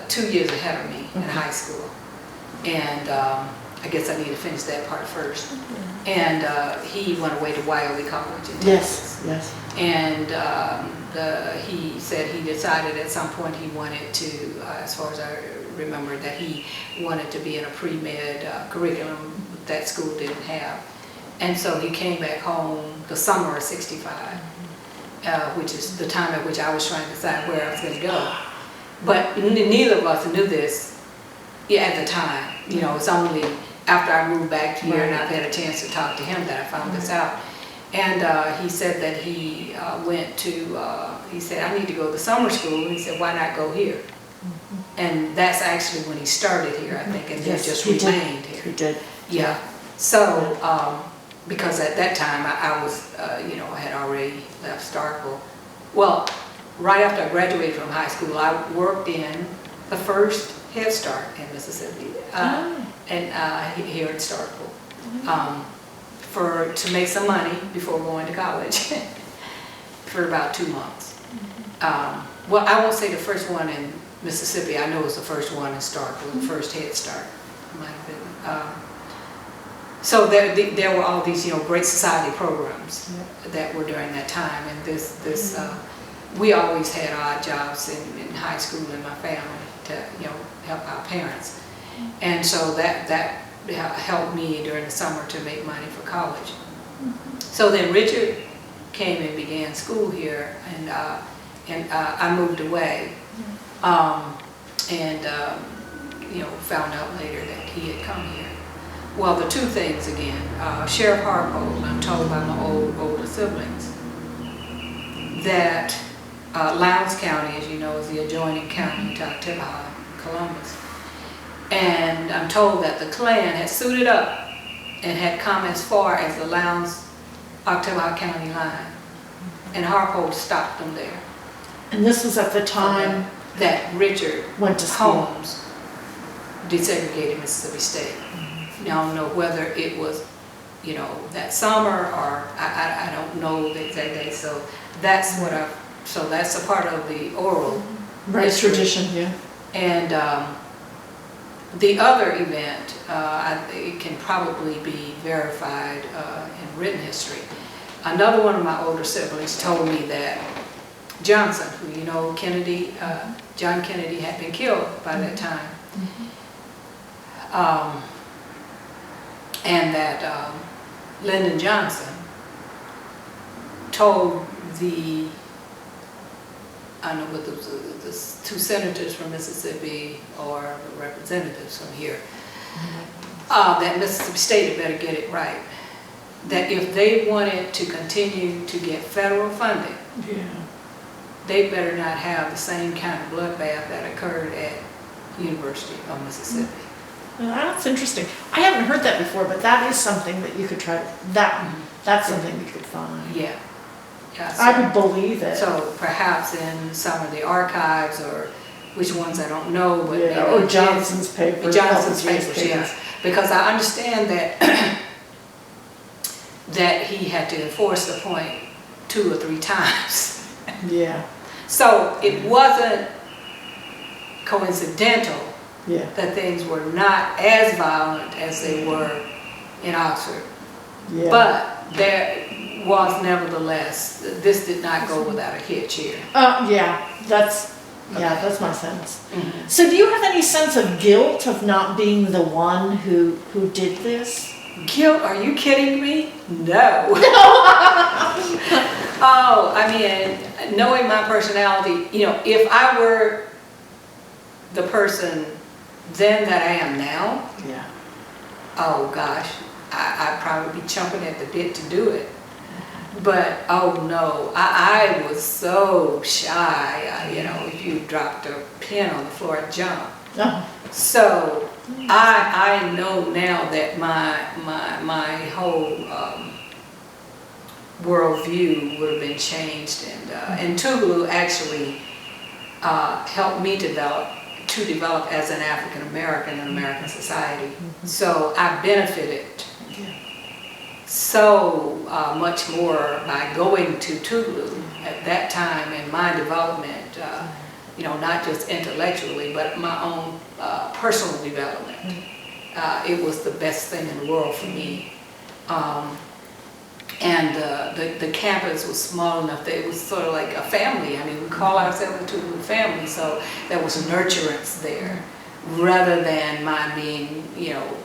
2 years ahead of me in high school, and I guess I need to finish that part first. And he went away to Wiley College in Texas. Yes. And he said he decided at some point he wanted to, as far as I remember, that he wanted to be in a pre-med curriculum that school didn't have. And so he came back home the summer of 65, which is the time at which I was trying to decide where I was going to go. But neither of us knew this at the time. It's only after I moved back here and I've had a chance to talk to him that I found this out. And he said that he he said, I need to go to summer school. And he said, why not go here? And that's actually when he started here, I think, and Yes, just he remained here. He did. Yeah. So, because at that time I was, I had already left Starkville. Well, right after I graduated from high school, I worked in the first Head Start in Mississippi, and here in Starkville, to make some money before going to college for about 2 months. Well, I won't say the first one in Mississippi. I know it was the first one in Starkville, the first Head Start. Might have been. So there were all these, great society programs that were during that time, and we always had odd jobs in high school in my family to, help our parents, and so that helped me during the summer to make money for college. So then Richard came and began school here, and I moved away, and found out later that he had come here. well, the two things again. Sheriff Harpold, I'm told by my older siblings, that Lowndes County, as you know, is the adjoining county to Octavia, Columbus. And I'm told that the Klan had suited up and had come as far as the Lowndes Octavia County line. And Harpold stopped them there. And this was at the time that Richard went to school. Holmes desegregated Mississippi State. Now, I don't know whether it was, you know, that summer or I don't know the exact date. So that's what so that's a part of the oral history. Tradition, yeah. And the other event, it can probably be verified in written history. Another one of my older siblings told me that Johnson, who you know, Kennedy, John Kennedy had been killed by that time. And that Lyndon Johnson told I don't know what the two senators from Mississippi or the representatives from here, that Mississippi State had better get it right. That if they wanted to continue to get federal funding, they better not have the same kind of bloodbath that occurred at University of Mississippi. Well, that's interesting. I haven't heard that before, but that is something that you could try. That's something you could find. Yeah. So, I would believe it. So perhaps in some of the archives, or which ones I don't know, but or Johnson's papers. Johnson's papers, yeah. Because I understand that that he had to enforce the point 2 or 3 times. Yeah. So it wasn't coincidental that things were not as violent as they were in Oxford. Yeah. But there was nevertheless, this did not go without a hitch here. That's my sense. Mm-hmm. So do you have any sense of guilt of not being the one who did this? Guilt? Are you kidding me? No. Oh, I mean, knowing my personality, you know, if I were the person then that I am now, oh gosh, I'd probably be chomping at the bit to do it. But oh no, I was so shy. You know, if you dropped a pin on the floor, I'd jump. So I know now that my whole worldview would have been changed, and Tougaloo actually helped me develop as an African American in American society. So I benefited so much more by going to Tougaloo at that time in my development, you know, not just intellectually, but my own personal development. It was the best thing in the world for me. And the campus was small enough that it was sort of like a family. I mean, we call ourselves a Tougaloo family, so there was nurturance there, rather than my being, you know,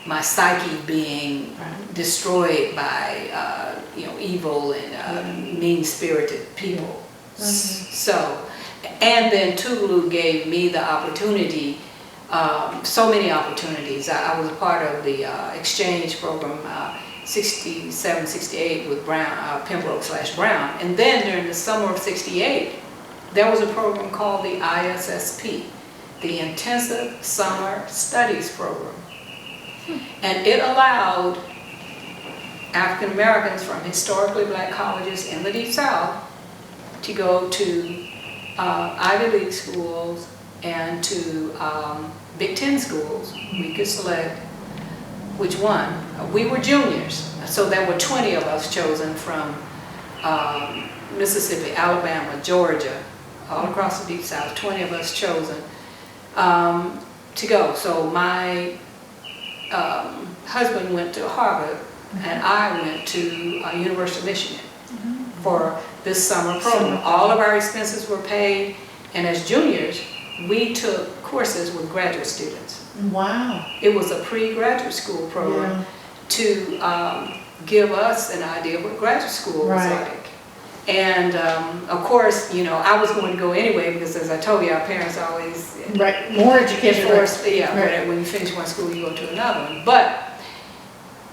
my psyche being destroyed by, you know, evil and mean-spirited people. So, and then Tougaloo gave me the opportunity, so many opportunities. I was a part of the exchange program, 67, 68 with Brown, Pembroke/Brown. And then during the summer of 68, there was a program called the ISSP, the Intensive Summer Studies Program. And it allowed African Americans from historically black colleges in the Deep South to go to Ivy League schools and to Big Ten schools. We could select which one. We were juniors, so there were 20 of us chosen from Mississippi, Alabama, Georgia, all across the Deep South, 20 of us chosen to go. So my husband went to Harvard, and I went to University of Michigan for this summer program. All of our expenses were paid, and as juniors, we took courses with graduate students. Wow. It was a pre-graduate school program to give us an idea of what graduate school was like. And of course, you know, I was going to go anyway because, as I told you, our parents always more education. When you finish one school, you go to another one. But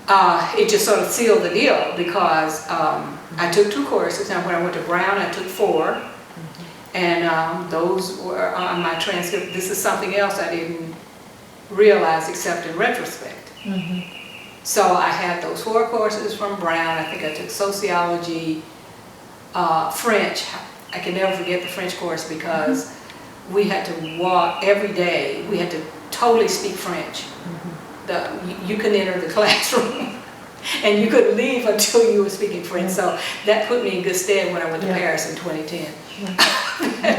it just sort of sealed the deal because I took 2 courses. Now when I went to Brown, I took 4. And those were on my transcript. This is something else I didn't realize except in retrospect. So I had those 4 courses from Brown. I think I took sociology, French. I can never forget the French course because we had to walk every day. We had to totally speak French. You couldn't enter the classroom and you couldn't leave until you were speaking French. So that put me in good stead when I went to Paris in 2010.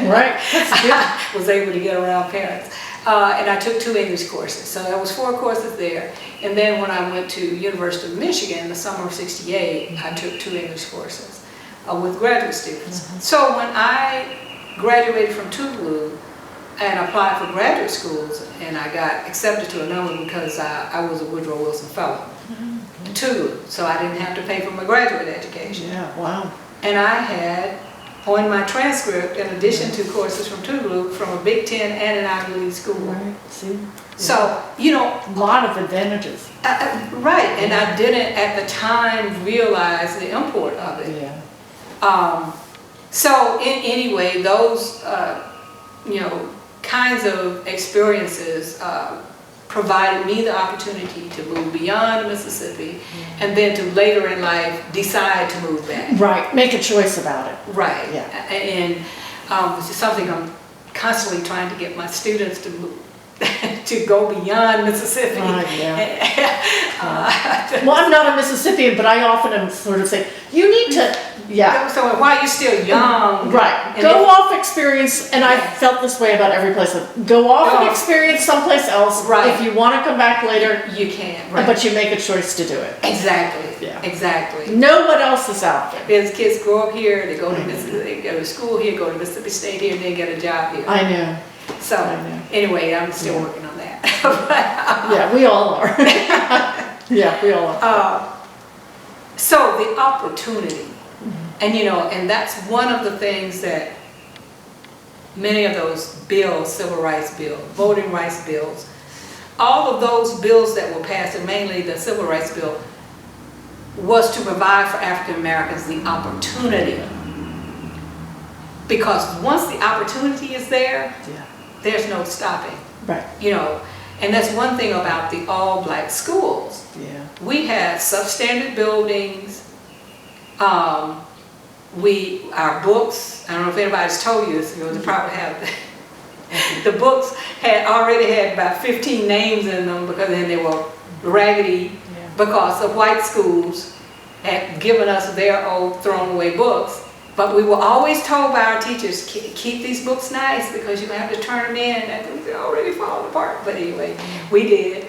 Right, that's good. I was able to get around Paris. And I took 2 English courses. So that was 4 courses there. And then when I went to University of Michigan in the summer of '68, I took 2 English courses with graduate students. So when I graduated from Toulouse and applied for graduate schools, and I got accepted to a number because I was a Woodrow Wilson Fellow, Toulouse, so I didn't have to pay for my graduate education. Yeah, wow. And I had on my transcript, in addition to courses from Toulouse, from a Big Ten and an Ivy League school. Right, see? So, you know. A lot of advantages. Right, and I didn't at the time realize the import of it. Yeah. So, anyway, those, you know, kinds of experiences provided me the opportunity to move beyond Mississippi and then to later in life decide to move back. Right, make a choice about it. Right, Yeah. and which is something I'm constantly trying to get my students to move, to go beyond Mississippi. Well, I'm not a Mississippian, but I often am sort of say, you need to, So while you're still young. Right, and go off experience, and I felt this way about every place. Go off and experience someplace else. Right. If you want to come back later, you can, right. but you make a choice to do it. Exactly, Yeah. exactly. Know what else is out there. There's kids grow up here, they go to Mississippi, they go to school here, go to Mississippi State here, and then get a job here. I know. So, I know. Anyway, I'm still working on that. Yeah, we all are. Yeah, we all are. So the opportunity, and you know, and that's one of the things that many of those bills, civil rights bills, voting rights bills, all of those bills that were passed, and mainly the civil rights bill, was to provide for African Americans the opportunity. Because once the opportunity is there, there's no stopping. Right. You know, and that's one thing about the all-black schools. Yeah. We had substandard buildings. Our books, I don't know if anybody's told you this, they probably have. The books already had about 15 names in them because then they were raggedy because the white schools had given us their old thrown away books. But we were always told by our teachers, keep these books nice because you have to turn them in and they're already falling apart. But anyway, we did.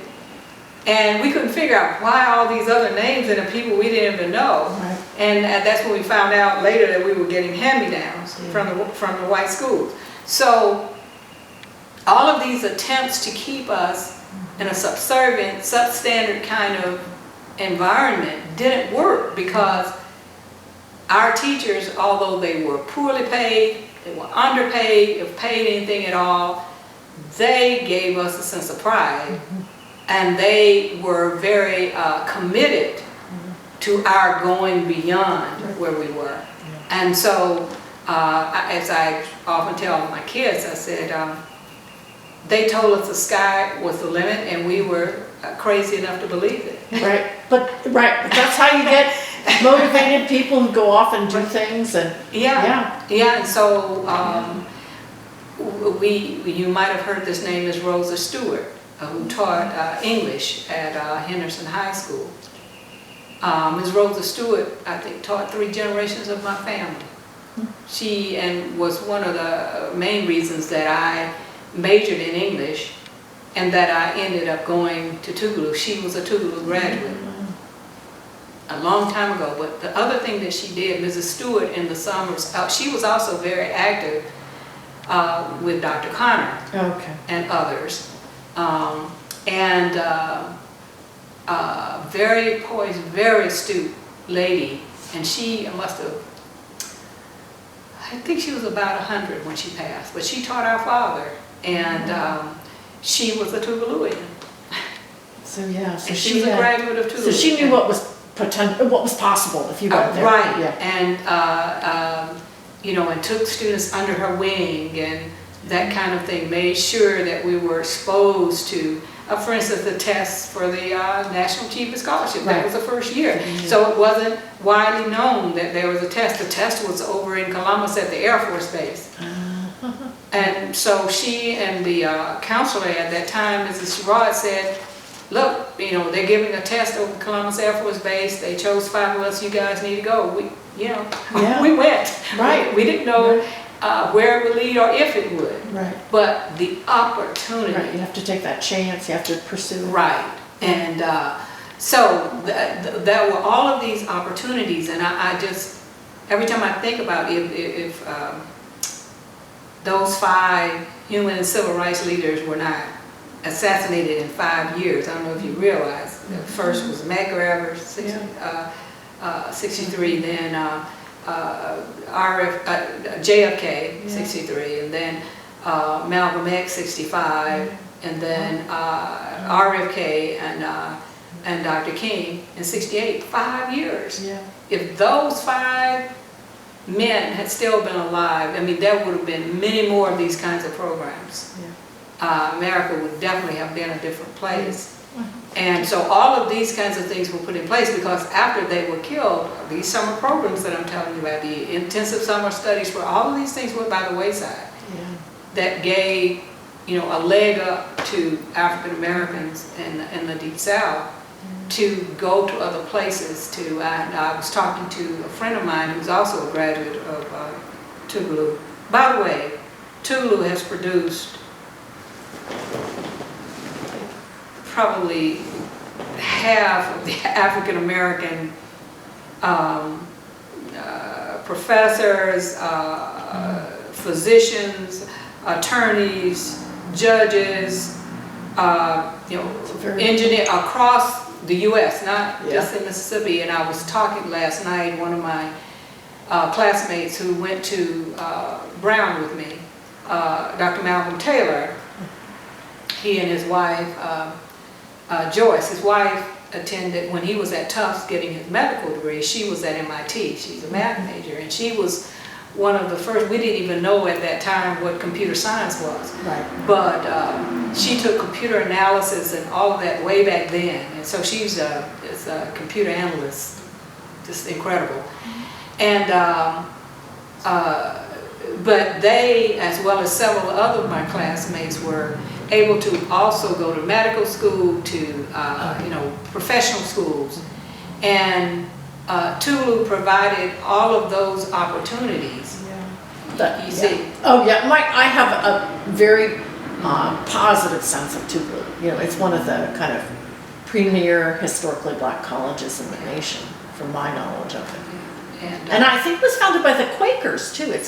And we couldn't figure out why all these other names and the people we didn't even know. Right. And that's when we found out later that we were getting hand-me-downs from the white schools. So all of these attempts to keep us in a subservient, substandard kind of environment didn't work because our teachers, although they were poorly paid, they were underpaid, if paid anything at all, they gave us a sense of pride. And they were very committed to our going beyond where we were. And so, as I often tell my kids, I said, they told us the sky was the limit and we were crazy enough to believe it. Right, but that's how you get motivated people who go off and do things. And and so you might have heard this name is Rosa Stewart, who taught English at Henderson High School. Ms. Rosa Stewart, I think, taught 3 generations of my family. She was one of the main reasons that I majored in English and that I ended up going to Toulouse. She was a Toulouse graduate a long time ago. But the other thing that she did, Mrs. Stewart, in the summers, she was also very active with Dr. Connor and others. Very poised, very astute lady, and she must have, I think she was about 100 when she passed, but she taught our father, and she was a Tuvaluian. So yeah, so And she was a graduate of Tulu. So she knew what was what was possible if you went there. Right, Yeah. and, you know, and took students under her wing and that kind of thing, made sure that we were exposed to, for instance, the tests for the National Achievement Scholarship. That Right. was the first year. So it wasn't widely known that there was a test. The test was over in Columbus at the Air Force Base. And so she and the counselor at that time, Mrs. Sherrod, said, look, you know, they're giving a test over Columbus Air Force Base. They chose 5 of us. You guys need to go. We, you know, Yeah. we went. Right. We didn't know Right. where it would lead or if it would. Right. But the opportunity. Right. You have to take that chance. You have to pursue. Right. And so there were all of these opportunities, and I just, every time I think about if those 5 human and civil rights leaders were not assassinated in 5 years, I don't know if you realize, the first was Medgar Evers, 63, then JFK, 63, and then Malcolm X, 65, and then RFK and Dr. King in 68, 5 years. Yeah. If those 5 men had still been alive, I mean, there would have been many more of these kinds of programs. Yeah. America would definitely have been a different place. And so all of these kinds of things were put in place because after they were killed, these summer programs that I'm telling you about, the intensive summer studies, where all of these things went by the wayside, that gave, you know, a leg up to African Americans in the Deep South to go to other places. I was talking to a friend of mine who's also a graduate of Tougaloo. By the way, Tougaloo has produced probably half of the African American professors, physicians, attorneys, judges, you know, engineers across the U.S., not just in Mississippi. And I was talking last night, one of my classmates who went to Brown with me, Dr. Malcolm Taylor, he and his wife, Joyce, his wife, attended when he was at Tufts getting his medical degree. She was at MIT. She's a math major, and she was one of the first. We didn't even know at that time what computer science was. Right. But she took computer analysis and all of that way back then, and so she's a computer analyst, just incredible. And but they, as well as several other of my classmates, were able to also go to medical school, to you know, professional schools, and Tougaloo provided all of those opportunities. You see. Oh yeah, I have a very positive sense of Tougaloo. You know, it's one of the kind of premier historically black colleges in the nation, from my knowledge of it. And I think it was founded by the Quakers too. It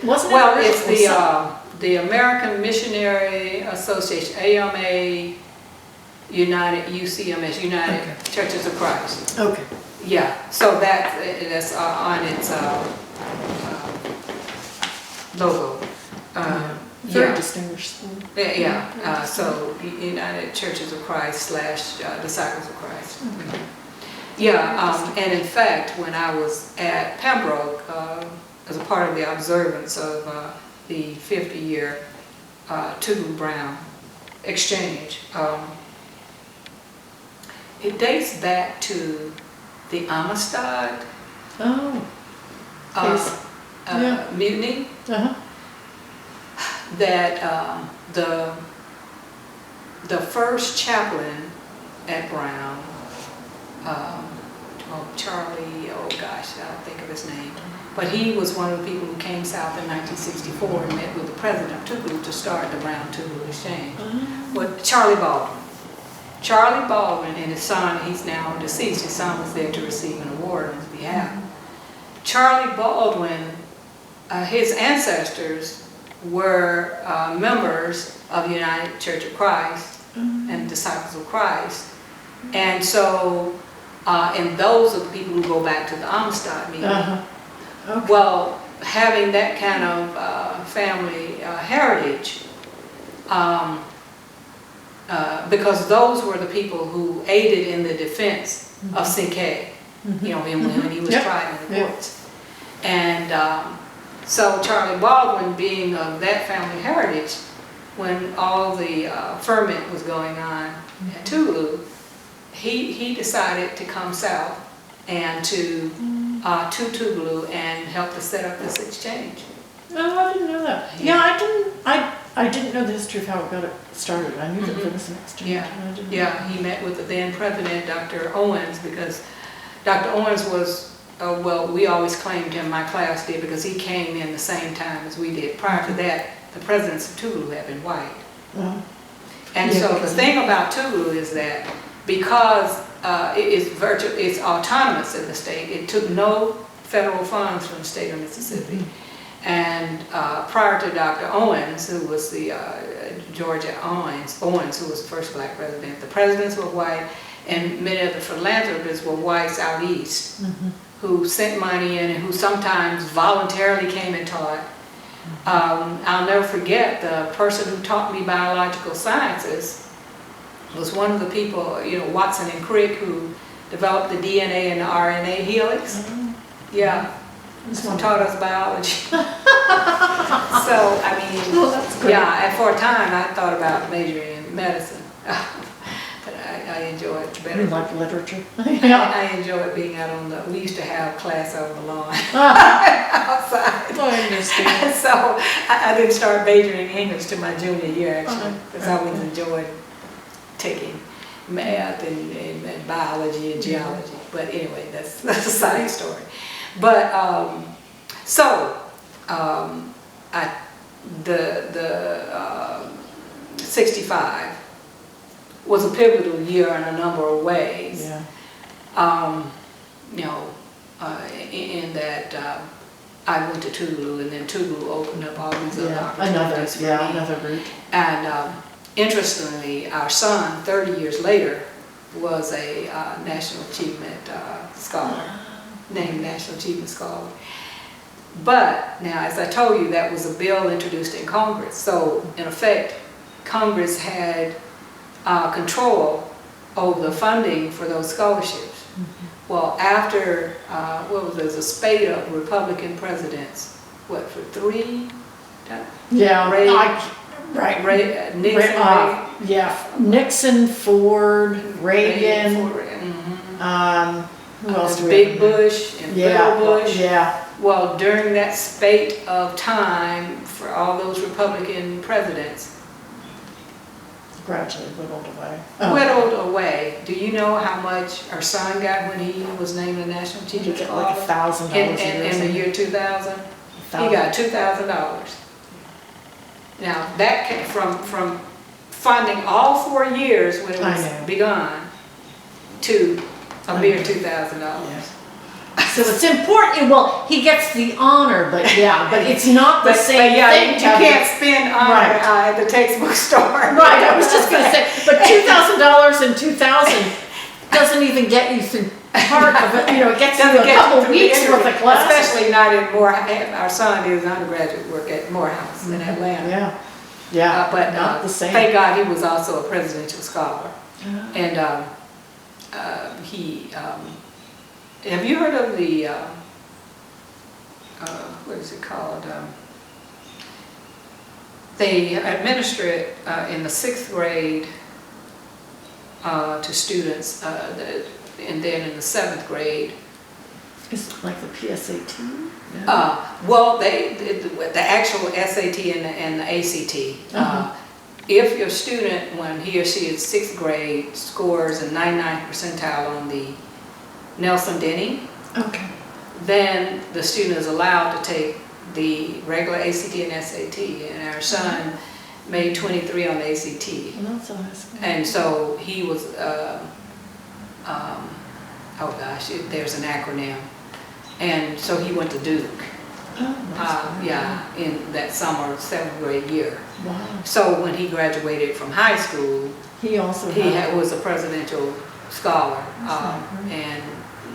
wasn't. Well, it's the American Missionary Association, AMA, UCMS, United Churches of Christ. Okay. Yeah, so that's on its logo. Very distinguished school. Yeah. So United Churches of Christ / Disciples of Christ. Okay. Yeah, and in fact, when I was at Pembroke, as a part of the observance of the 50-year Tougaloo Brown exchange, it dates back to the Amistad mutiny. That the first chaplain at Brown, Charlie, oh gosh, I don't think of his name, but he was one of the people who came south in 1964 and met with the president of Tougaloo to start the Brown Tougaloo Exchange. But Charlie Baldwin and his son, he's now deceased, his son was there to receive an award on his behalf. Charlie Baldwin, his ancestors were members of the United Church of Christ and Disciples of Christ. And so, and those are the people who go back to the Amistad meeting. Okay. Well, having that kind of family heritage, because those were the people who aided in the defense of CK, you know, when he was tried in the courts. And so Charlie Baldwin, being of that family heritage, when all the ferment was going on at Tulu, he decided to come south and to Tulu and help to set up this exchange. No, I didn't know that. Yeah, I didn't know the history of how it got started. I knew that there was an exchange. Yeah, he met with the then president, Dr. Owens, because Dr. Owens was, well, we always claimed him, my class did, because he came in the same time as we did. Prior to that, the presidents of Tulu had been white. And so the thing about Tulu is that because it's autonomous in the state, it took no federal funds from the state of Mississippi. And prior to Dr. Owens, who was the Georgia Owens, who was the first black president, the presidents were white, and many of the philanthropists were whites out east, who sent money in and who sometimes voluntarily came and taught. I'll never forget the person who taught me biological sciences was one of the people, you know, Watson and Crick, who developed the DNA and the RNA helix. Yeah. So taught us biology. So, I mean, yeah, and for a time I thought about majoring in medicine. But I enjoy it better. You like literature? I enjoy being out on the, we used to have class out on the lawn outside. I understand. So I didn't start majoring in English till my junior year, actually, because I always enjoyed taking math and biology and geology. But anyway, that's a side story. But the 65 was a pivotal year in a number of ways. You know, in that I went to Tulu, and then Tulu opened up all these other opportunities for me. Another route. And interestingly, our son, 30 years later, was a National Achievement Scholar, named National Achievement Scholar. But now, as I told you, that was a bill introduced in Congress. So in effect, Congress had control over the funding for those scholarships. Well, after, what was it, a spate of Republican presidents, what, for 3? Yeah, Nixon, Nixon, Ford, Reagan. Who else? Big Bush and Little Bush. Yeah. Well, during that spate of time for all those Republican presidents, gradually whittled away. Whittled away. Do you know how much our son got when he was named a National Achievement Scholar? Like $1,000 in the year 2000. He got $2,000. Now that came from funding all 4 years when it was begun to a mere $2,000. So it's important. Well, he gets the honor, but it's not the same thing. You can't spend honor at the textbook store. Right. I was just going to say, but $2,000 in 2000 doesn't even get you through part of it. You know, it gets you a couple weeks worth of classes. Especially not in Morehouse. Our son did his undergraduate work at Morehouse in Atlanta. But not the same. Thank God he was also a presidential scholar. And he. Have you heard of the, what is it called? They administer it in the 6th grade to students, and then in the 7th grade. Is it like the PSAT? Well, the actual SAT and the ACT. If your student, when he or she is 6th grade, scores a 99th percentile on the Nelson-Denny, then the student is allowed to take the regular ACT and SAT, and our son made 23 on the ACT. Well, that's awesome. And so he was, oh gosh, there's an acronym, and so he went to Duke. In that summer 7th grade year. Wow. So when he graduated from high school, he also was a presidential scholar, and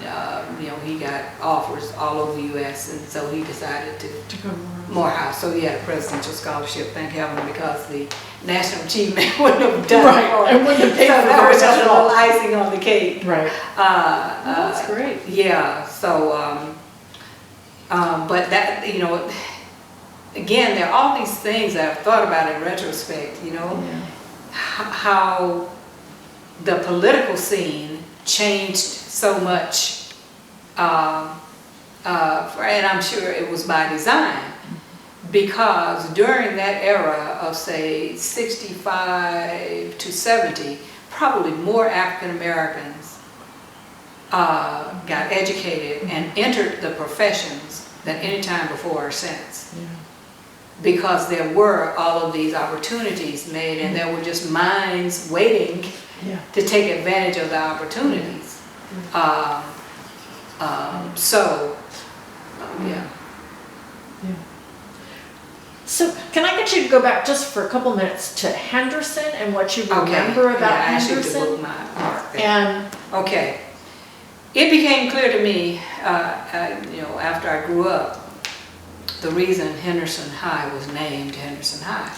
you know, he got offers all over the U.S. and so he decided to go Morehouse. So he had a presidential scholarship, thank heaven, because the national achievement wouldn't have done Right, it for and wouldn't have paid so for that the was just a at all. little icing on the cake. Right. That's great. Yeah, so, but that, you know, again, there are all these things that I've thought about in retrospect, you know, how the political scene changed so much, and I'm sure it was by design, because during that era of, say, 65 to 70, probably more African Americans got educated and entered the professions than any time before or since. Yeah. Because there were all of these opportunities made, and there were just minds waiting to take advantage of the opportunities. Yeah. So can I get you to go back just for a couple minutes to Henderson and what you remember about I asked you to Henderson? book my mark there. And Okay. It became clear to me, you know, after I grew up, the reason Henderson High was named Henderson High.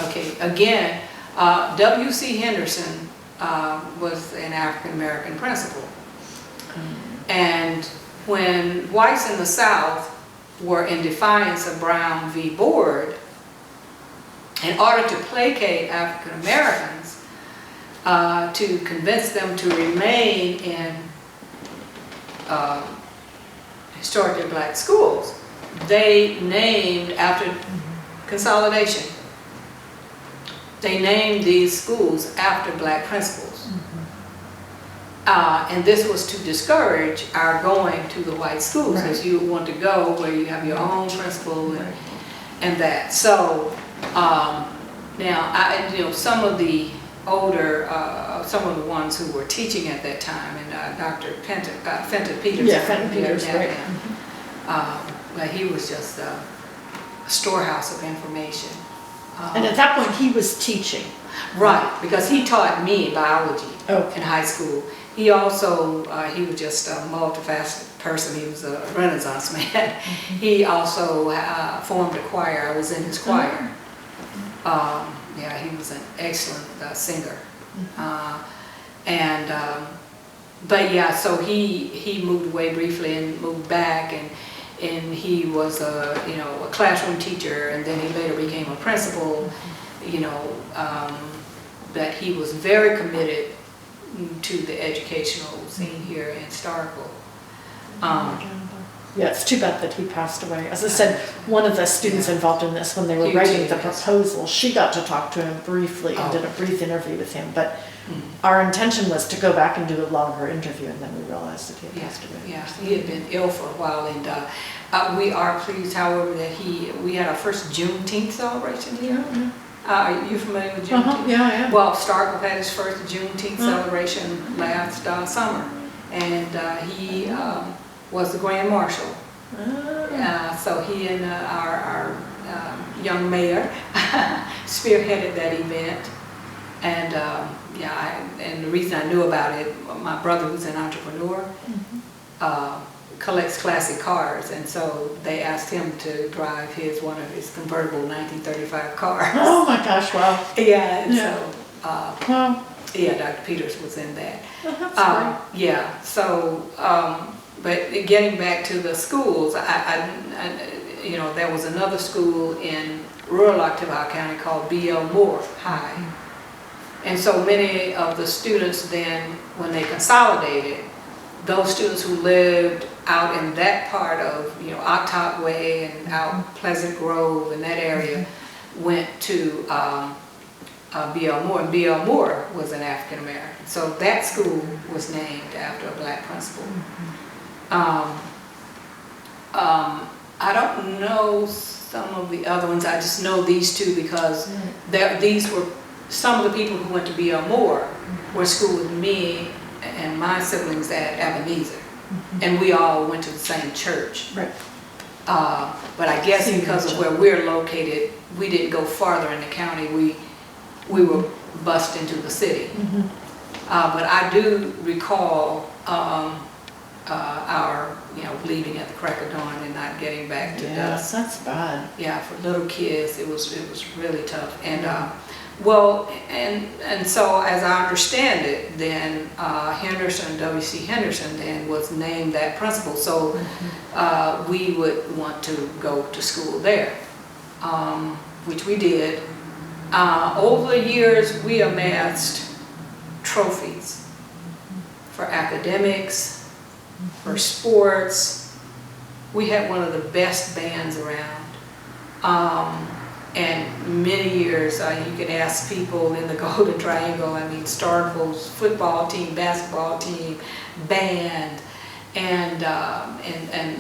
Okay, again, W.C. Henderson was an African-American principal. And when whites in the South were in defiance of Brown v. Board, in order to placate African-Americans, to convince them to remain in historically black schools, they named, after consolidation, they named these schools after black principals. And this was to discourage our going to the white schools, because you want to go where you have your own principal and that. So now, you know, some of the older, some of the ones who were teaching at that time, and Dr. Fenton Peters. yeah, Fenton Peters, right. But he was just a storehouse of information. And at that point, he was teaching. Right, because he taught me biology Okay. in high school. He also, he was just a multifaceted person. He was a Renaissance man. He also formed a choir. I was in his choir. Yeah, he was an excellent singer. But yeah, so he moved away briefly and moved back, and he was a, you know, a classroom teacher, and then he later became a principal. You know, that he was very committed to the educational scene here in Starkville. Yeah, it's too bad that he passed away. As I said, one of the students involved in this, when they were writing the proposal, she got to talk to him briefly and did a brief interview with him. But our intention was to go back and do a longer interview, and then we realized that he had passed away. Yeah, he had been ill for a while, and we are pleased, however, that we had our first Juneteenth celebration here. Are you familiar with Juneteenth? Yeah, I am. Well, Starkville had his first Juneteenth celebration last summer, and he was the Grand Marshal. So he and our young mayor spearheaded that event, and and the reason I knew about it, my brother, who's an entrepreneur, collects classic cars, and so they asked him to drive one of his convertible 1935 cars. Oh my gosh, wow. Yeah, and Yeah. so Wow. yeah, Dr. Peters was in that. That's great. Yeah, so but getting back to the schools, I you know, there was another school in rural Oktibbeha County called B.L. Moore High, and so many of the students then, when they consolidated, those students who lived out in that part of, you know, Oktobbe and out Pleasant Grove and that area, went to B.L. Moore, and B.L. Moore was an African American. So that school was named after a black principal. I don't know some of the other ones. I just know these two because these were some of the people who went to B.L. Moore were schooled with me and my siblings at Ebenezer, and we all went to the same church. Right. But I guess because of where we're located, we didn't go farther in the county. We were bused into the city. But I do recall our, leaving at the crack of dawn and not getting back to Yes, dusk. that's bad. Yeah, for little kids, it was really tough. And well, and so as I understand it, then Henderson, W.C. Henderson, then was named that principal. So we would want to go to school there, which we did. Over the years, we amassed trophies for academics, for sports. We had one of the best bands around. And many years, you can ask people in the Golden Triangle, Starkville's football team, basketball team, band, and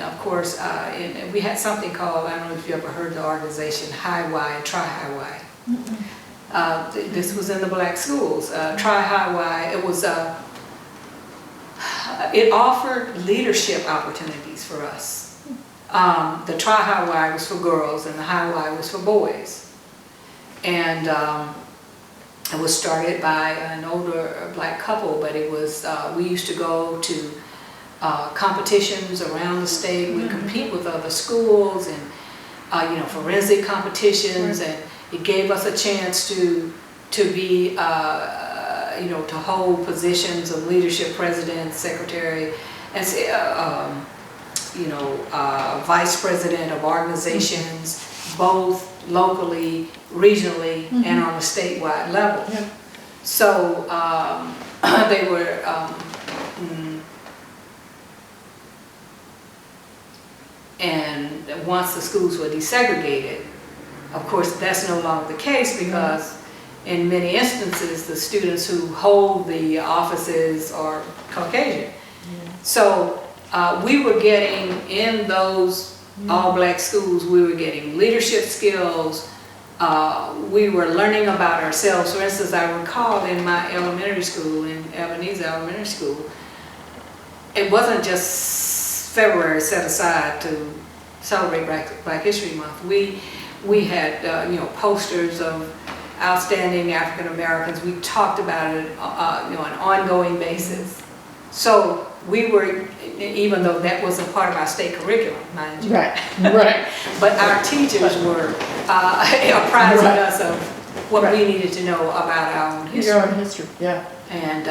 of course, and we had something called, I don't know if you ever heard of the organization, High-Y, Tri-High-Y. This was in the black schools. Tri-High-Y, it offered leadership opportunities for us. The Tri-High-Y was for girls and the High-Y was for boys. And it was started by an older black couple, but it was, we used to go to competitions around the state. We'd compete with other schools and, forensic competitions, and it gave us a chance to be, to hold positions of leadership, president, secretary, and vice president of organizations, both locally, regionally, and on a statewide level. Yeah. So they were, and once the schools were desegregated, of course that's no longer the case, because in many instances the students who hold the offices are Caucasian. So we were getting, in those all-black schools, we were getting leadership skills. We were learning about ourselves. For instance, I recall in my elementary school, in Ebenezer Elementary School, it wasn't just February set aside to celebrate Black History Month. We had posters of outstanding African Americans. We talked about it on an ongoing basis. So we were, even though that wasn't part of our state curriculum, mind you. Right, right. But our teachers were apprising us of what we needed to know about our own history. Your own history, yeah. And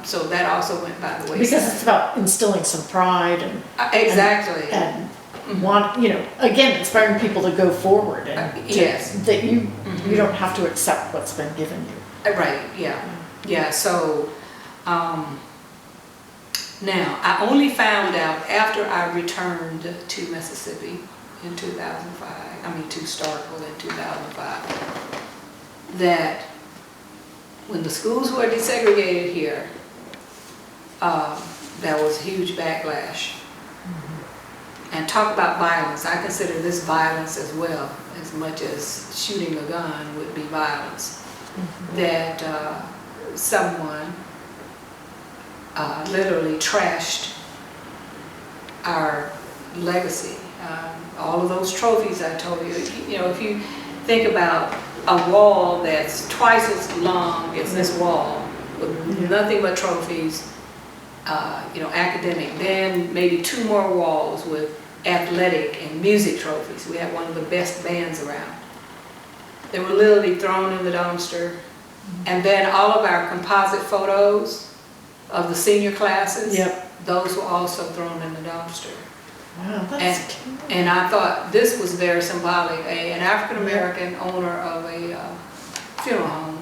so that also went by the wayside. Because it's about instilling some pride and exactly. And want, again, inspiring people to go forward and yes, that you don't have to accept what's been given you. Right. Yeah. So now I only found out after I returned to Mississippi in 2005. To Starkville in 2005. That when the schools were desegregated here, there was a huge backlash. And talk about violence. I consider this violence as well, as much as shooting a gun would be violence. That someone literally trashed our legacy. All of those trophies I told you. If you think about a wall that's twice as long as this wall, with nothing but trophies, academic, then maybe 2 more walls with athletic and music trophies. We had one of the best bands around. They were literally thrown in the dumpster. And then all of our composite photos of the senior classes, those were also thrown in the dumpster. Wow, that's and I thought this was very symbolic. An African American owner of a funeral home,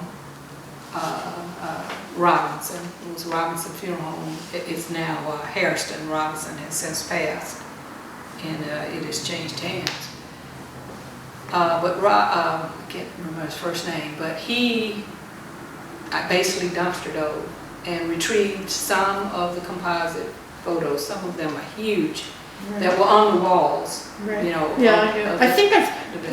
Robinson. It was Robinson Funeral Home. It's now Hairston. Robinson has since passed, and it has changed hands. But I can't remember his first name, but he basically dumpster dove and retrieved some of the composite photos. Some of them are huge. That were on the walls, I think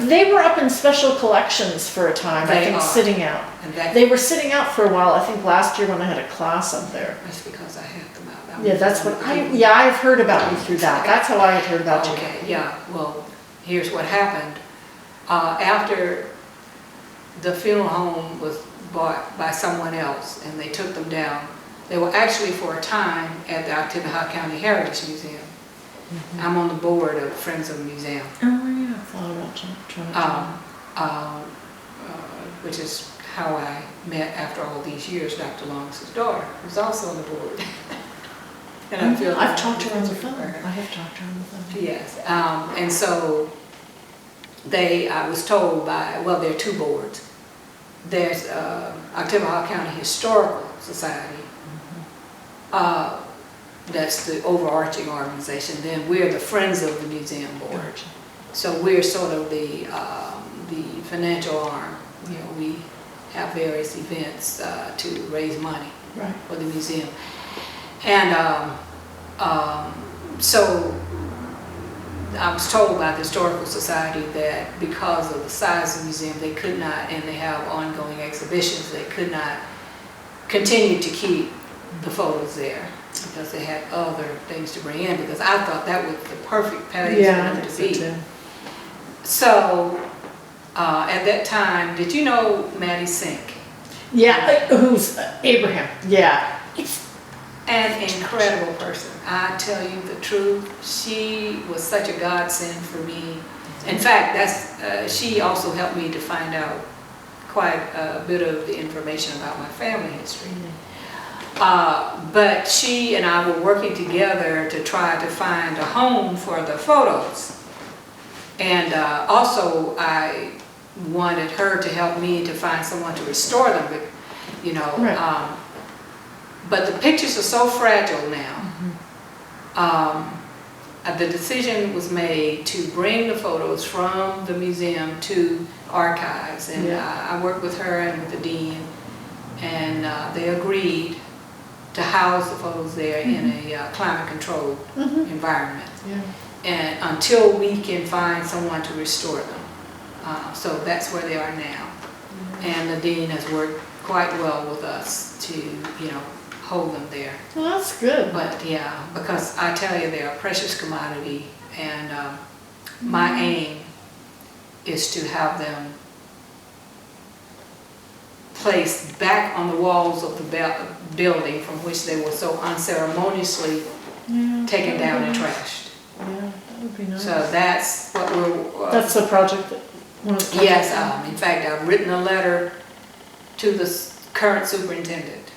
they were up in special collections for a time. Sitting out. And they were sitting out for a while. I think last year when I had a class up there. That's because I had them out. That's what I've heard about you through that. That's how I had heard about you. Okay, yeah. Well, here's what happened. After the funeral home was bought by someone else and they took them down, They were actually for a time at the Octavia County Heritage Museum. I'm on the board of Friends of the Museum. Oh, yeah, I thought about trying to Which is how I met after all these years Dr. Long's daughter, who's also on the board. And I feel I've talked to her on the phone. I have talked to her on the phone. Yes, and so I was told by, well, there are two boards. There's Octavia County Historical Society. That's the overarching organization. Then we're the Friends of the Museum Board. So we're sort of the financial arm. You know, we have various events to raise money for the museum. And so I was told by the Historical Society that because of the size of the museum, they could not, and they have ongoing exhibitions, they could not continue to keep the photos there because they had other things to bring in, because I thought that was the perfect place for them to be. So at that time, did you know Maddie Sink? Yeah, who's Abraham? Yeah. An incredible person. I tell you the truth, she was such a godsend for me. In fact, she also helped me to find out quite a bit of the information about my family history. But she and I were working together to try to find a home for the photos. And also I wanted her to help me to find someone to restore them, but, you know, but the pictures are so fragile now. The decision was made to bring the photos from the museum to archives, and I worked with her and with the dean, and they agreed to house the photos there in a climate-controlled environment, and until we can find someone to restore them. So that's where they are now, and the dean has worked quite well with us to, you know, hold them there. Well, that's good. But yeah, because I tell you, they're a precious commodity, and my aim is to have them placed back on the walls of the building from which they were so unceremoniously taken down and trashed. Yeah, that would be nice. So that's what we're... that's the project that... Yes, in fact, I've written a letter to the current superintendent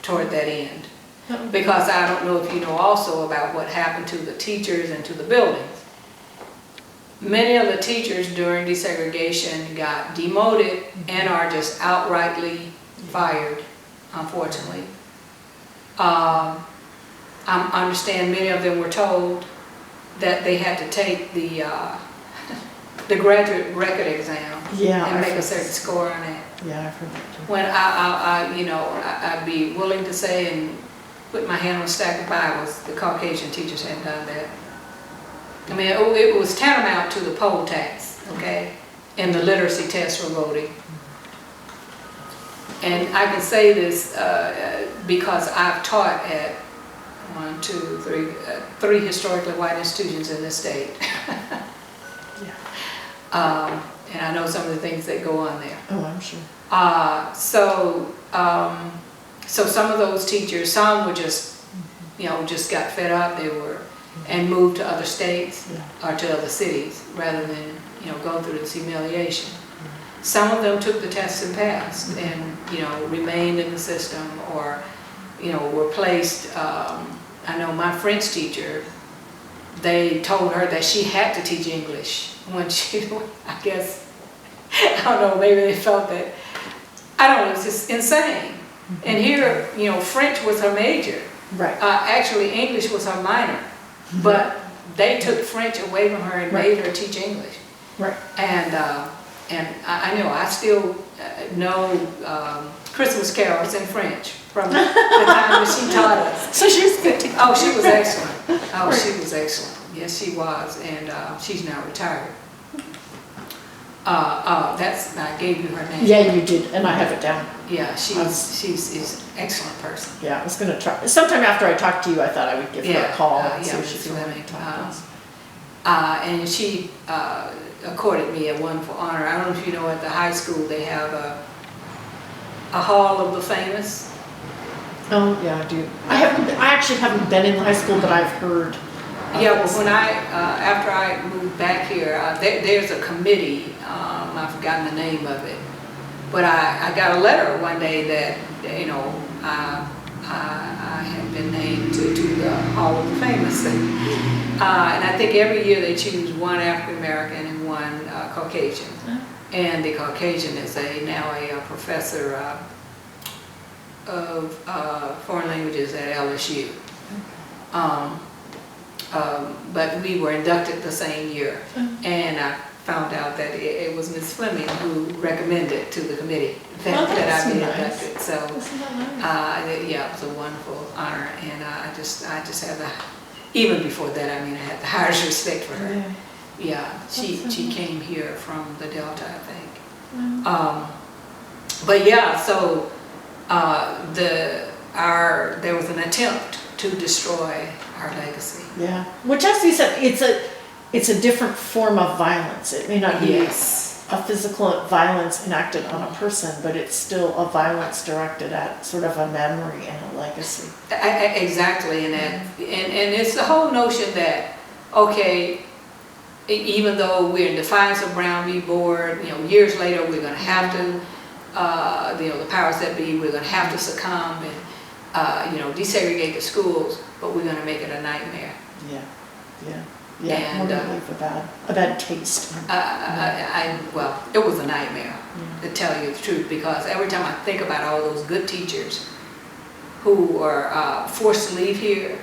toward that end. Because I don't know if you know also about what happened to the teachers and to the buildings. Many of the teachers during desegregation got demoted and are just outrightly fired, unfortunately. I understand many of them were told that they had to take the graduate record exam and make a certain score on it. Yeah, I've heard that too. When I'd be willing to say and put my hand on a stack of Bibles, the Caucasian teachers hadn't done that. I mean, it was tantamount to the poll tax, okay, and the literacy test for voting. And I can say this because I've taught at three historically white institutions in this state. And I know some of the things that go on there. Oh, I'm sure. So some of those teachers, some were just, you know, just got fed up. They were, and moved to other states or to other cities rather than, you know, go through this humiliation. Some of them took the tests and passed, and, you know, remained in the system, or, you know, were placed. I know my French teacher, they told her that she had to teach English when she, I guess, I don't know, maybe they felt that, I don't know, it's just insane. And here, you know, French was her major. Right. Actually, English was her minor. But they took French away from her and made her teach English. Right. And I know, I still know Christmas carols in French from the time that she taught us. So she's good. Oh, she was excellent. Oh, she was excellent. Yes, she was. And she's now retired. I gave you her name. Yeah, you did, and I have it down. Yeah, she's an excellent person. Yeah, I was going to try. Sometime after I talked to you, I thought I would give her a call and see if she could talk to us. And she accorded me a wonderful honor. I don't know if you know, at the high school they have a Hall of the Famous. Oh, yeah, I do. I actually haven't been in high school, but I've heard. Yeah, well, when after I moved back here, there's a committee, I've forgotten the name of it, but I got a letter one day that, you know, I had been named to the Hall of the Famous. And I think every year they choose one African American and one Caucasian. And the Caucasian is now a professor of foreign languages at LSU. But we were inducted the same year, and I found out that it was Ms. Fleming who recommended to the committee that I be inducted. So, yeah, it was a wonderful honor, and I just have even before that, I mean, I had the highest respect for her. Yeah, she came here from the Delta, I think. But yeah, so there was an attempt to destroy our legacy. Yeah, which, as you said, it's a different form of violence. It may not be a physical violence enacted on a person, but it's still a violence directed at sort of a memory and a legacy. Exactly, and it's the whole notion that, okay, even though we're in defiance of Brown v. Board, you know, years later we're going to have to, you know, the powers that be, we're going to have to succumb and, you know, desegregate the schools, but we're going to make it a nightmare. Yeah, and leave a bad taste. Well, it was a nightmare, to tell you the truth, because every time I think about all those good teachers who were forced to leave here,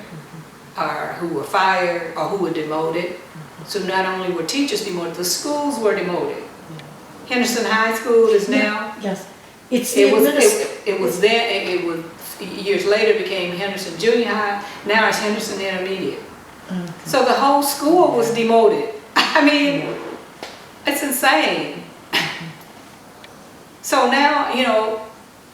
or who were fired, or who were demoted. So not only were teachers demoted, the schools were demoted. Henderson High School is now. Yes. It was then. It was years later became Henderson Junior High. Now it's Henderson Intermediate. Okay. So the whole school was demoted. I mean, it's insane. So now, you know,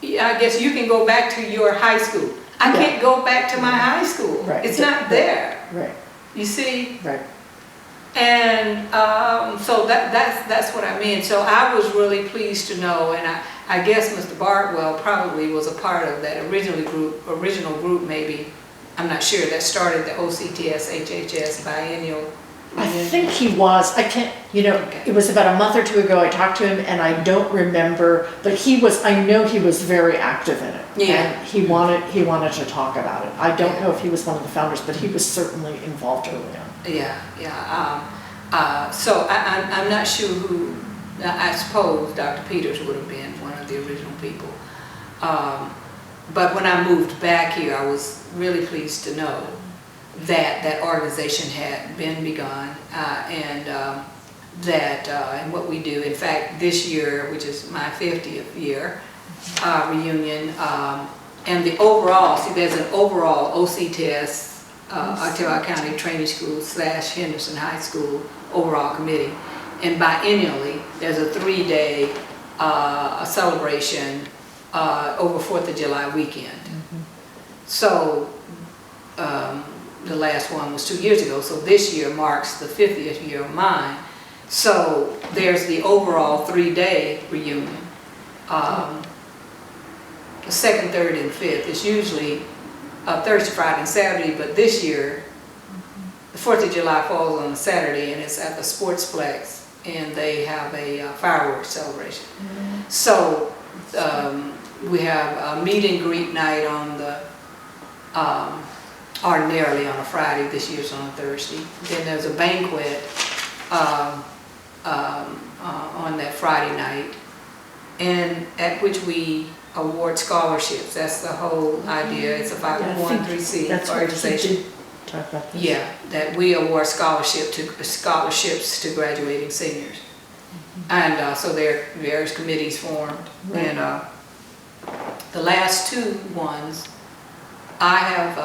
I guess you can go back to your high school. I can't go back to my high school. Right. It's not there. Right. You see? Right. And so that's what I mean. So I was really pleased to know, and I guess Mr. Bartwell probably was a part of that original group maybe. I'm not sure, that started the OCTS HHS biennial. I think he was. I can't, you know, it was about a month or two ago I talked to him, and I don't remember, but I know he was very active in it. Yeah. And he wanted to talk about it. I don't know if he was one of the founders, but he was certainly involved early on. Yeah. So I'm not sure who, I suppose Dr. Peters would have been one of the original people. But when I moved back here, I was really pleased to know that that organization had been begun, and what we do. In fact, this year, which is my 50th year reunion, and the overall, see, there's an overall OCTS, Octavia County Training School / Henderson High School overall committee, and biennially there's a 3-day celebration over 4th of July weekend. So the last one was 2 years ago, so this year marks the 50th year of mine. So there's the overall 3-day reunion. The 2nd, 3rd, and 5th is usually Thursday, Friday, and Saturday, but this year the 4th of July falls on a Saturday, and it's at the Sportsplex, and they have a fireworks celebration. So we have a meet and greet night on the ordinarily on a Friday. This year's on a Thursday. Then there's a banquet on that Friday night, and at which we award scholarships. That's the whole idea. It's a 501(c)(3) organization. Talk about this. Yeah, that we award scholarships to graduating seniors, and so there are various committees formed. And the last 2 ones, I have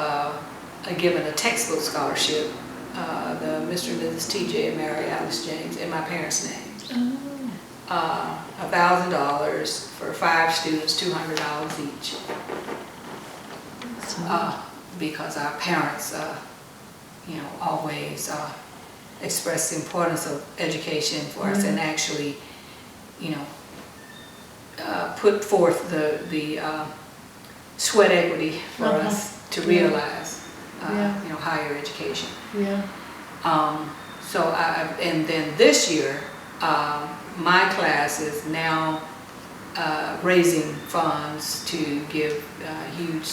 given a textbook scholarship, the Mr. and Mrs. T.J. and Mary Alice James, in my parents' names. $1,000 for 5 students, $200 each. Because our parents, you know, always express the importance of education for us, and actually, you know, put forth the sweat equity for Uh-huh. us to realize, Yeah. higher education. Yeah. And then this year, my class is now raising funds to give a huge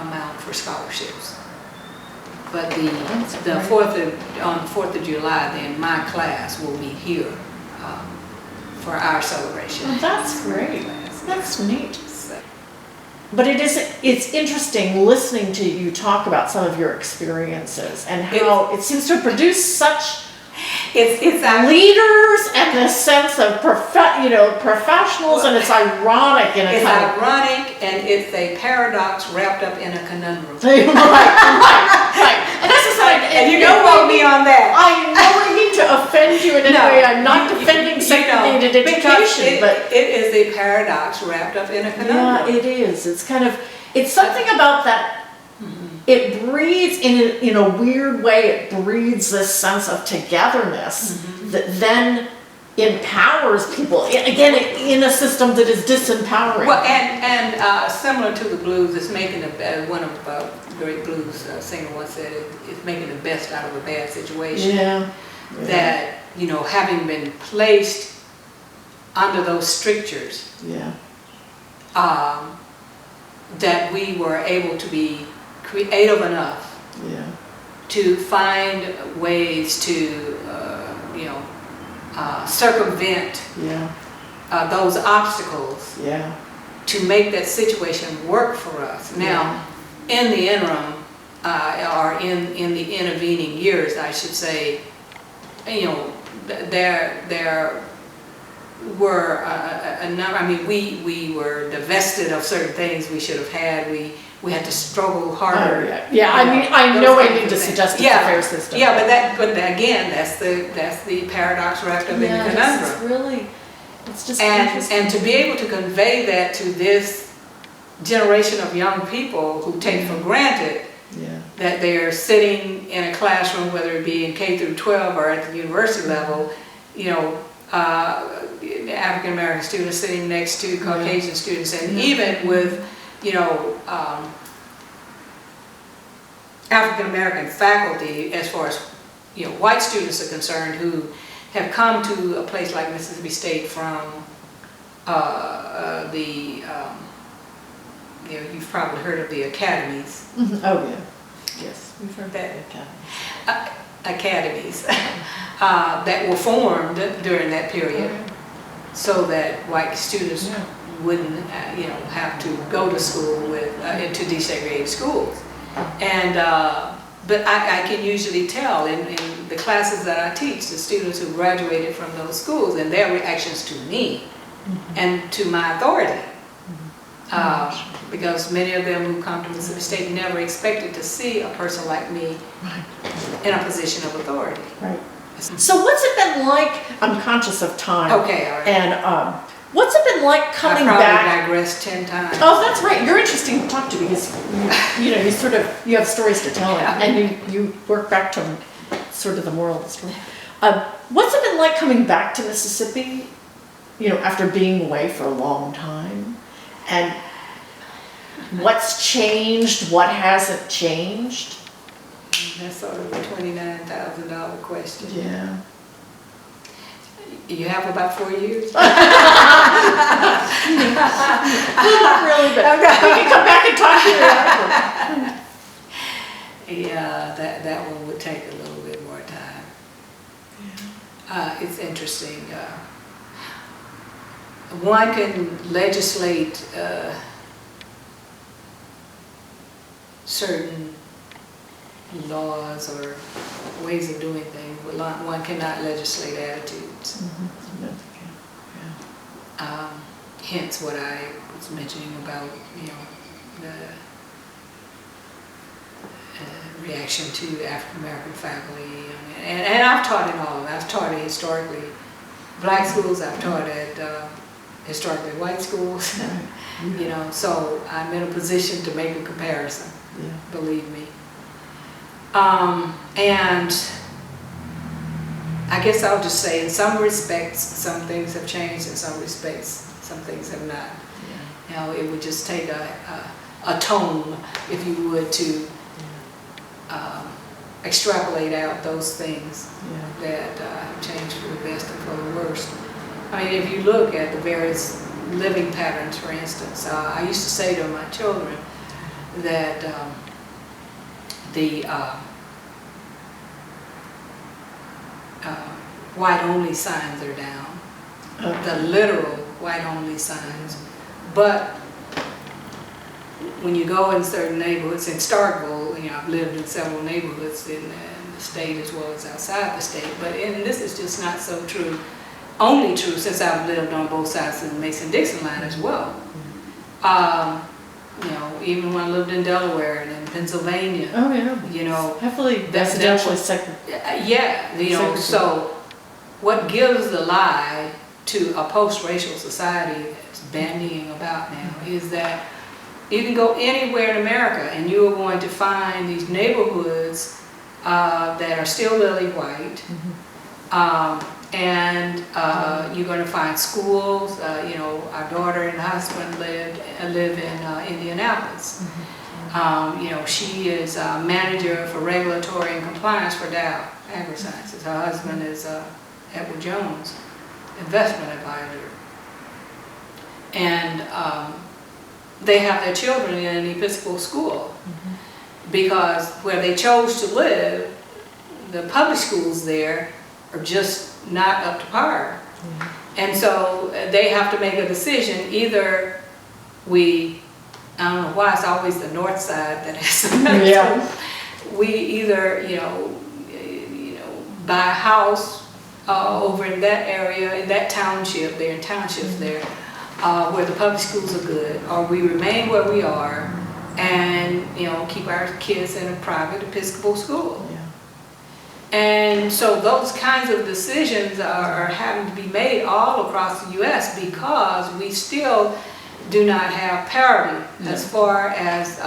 amount for scholarships. But on 4th of July, then my class will be here for our celebration. Well, that's great. Class. That's neat. So, But it's interesting listening to you talk about some of your experiences and how it seems to produce such it's our leaders and this sense of professionals, and it's ironic in a It's kind of ironic, and it's a paradox wrapped up in a conundrum. right. And this is And you can quote me on that. I know I need to offend you in any No, way. I'm not defending segregated education, but it is a paradox wrapped up in a yeah, conundrum. it is. It's something about that. It breeds, in a weird way, it breeds this sense of togetherness that then empowers people, again, in a system that is disempowering. Well, and similar to the blues, it's making one of the great blues singer once said, it's making the best out of a bad situation. Yeah. That, having been placed under those strictures, Yeah. that we were able to be creative enough Yeah. to find ways to, circumvent Yeah. those obstacles Yeah. to make that situation work for us. Now, in the interim, or in the intervening years, I should say, there were a number. I mean, we were divested of certain things we should have had. We had to struggle harder. Oh, yeah. I mean, I know I need to suggest it's a fair system. Yeah, but again, that's the paradox wrapped up in the conundrum. It's just And interesting. to be able to convey that to this generation of young people who take for granted that they're sitting in a classroom, whether it be in K through 12 or at the university level, African American students sitting next to Caucasian students, and even with African American faculty, as far as white students are concerned, who have come to a place like Mississippi State from you've probably heard of the academies. Oh yeah, yes, we've heard That- that. Academies that were formed during that period, so that white students wouldn't, have to go to school into desegregated schools. And but I can usually tell in the classes that I teach, the students who graduated from those schools and their reactions to me and to my authority. Because many of them who come to Mississippi State never expected to see a person like me in a position of authority. Right. So what's it been like? I'm conscious of time. Okay, all right. And what's it been like coming I probably back? digressed 10 times. Oh, that's right. You're interesting to talk to because you have stories to tell, and you work back to sort of the moral of the story. What's it been like coming back to Mississippi? After being away for a long time, and what's changed? What hasn't changed? That's sort of a $29,000 question. Yeah. You have about 4 years? Not really, but we can come back and talk to you after. Yeah, that one would take a little bit more time. It's interesting. One can legislate certain laws or ways of doing things, but one cannot legislate attitudes. Hence what I was mentioning about, the reaction to African American faculty. And I've taught in all of them. I've taught at historically black schools, I've taught at historically white schools, so I'm in a position to make a comparison, believe me. And I guess I'll just say in some respects, some things have changed, in some respects, some things have not. It would just take a a tone, if you would, to extrapolate out those things that have changed for the best and for the worst. I mean, if you look at the various living patterns, for instance, I used to say to my children that the white-only signs are down, the literal white-only signs, but when you go in certain neighborhoods, in Starkville, you know, I've lived in several neighborhoods in the state as well as outside the state, and this is just not so true, only true since I've lived on both sides of the Mason-Dixon line as well. You know, even when I lived in Delaware and in Pennsylvania. Oh yeah. You know, heavily residentially segregated. Yeah, you know, so what gives the lie to a post-racial society that's bandying about now is that you can go anywhere in America and you are going to find these neighborhoods that are still lily white. You're going to find schools. You know, our daughter and husband live in Indianapolis. You know, she is a manager for regulatory and compliance for Dow AgriSciences. Her husband is Edward Jones, investment advisor. And they have their children in an Episcopal school because where they chose to live, the public schools there are just not up to par. And so they have to make a decision. Either I don't know why it's always the north side that has the we either, you know, buy a house over in that area, in that township, they're in townships there, where the public schools are good, or we remain where we are and, you know, keep our kids in a private Episcopal school. And so those kinds of decisions are having to be made all across the U.S. because we still do not have parity as far as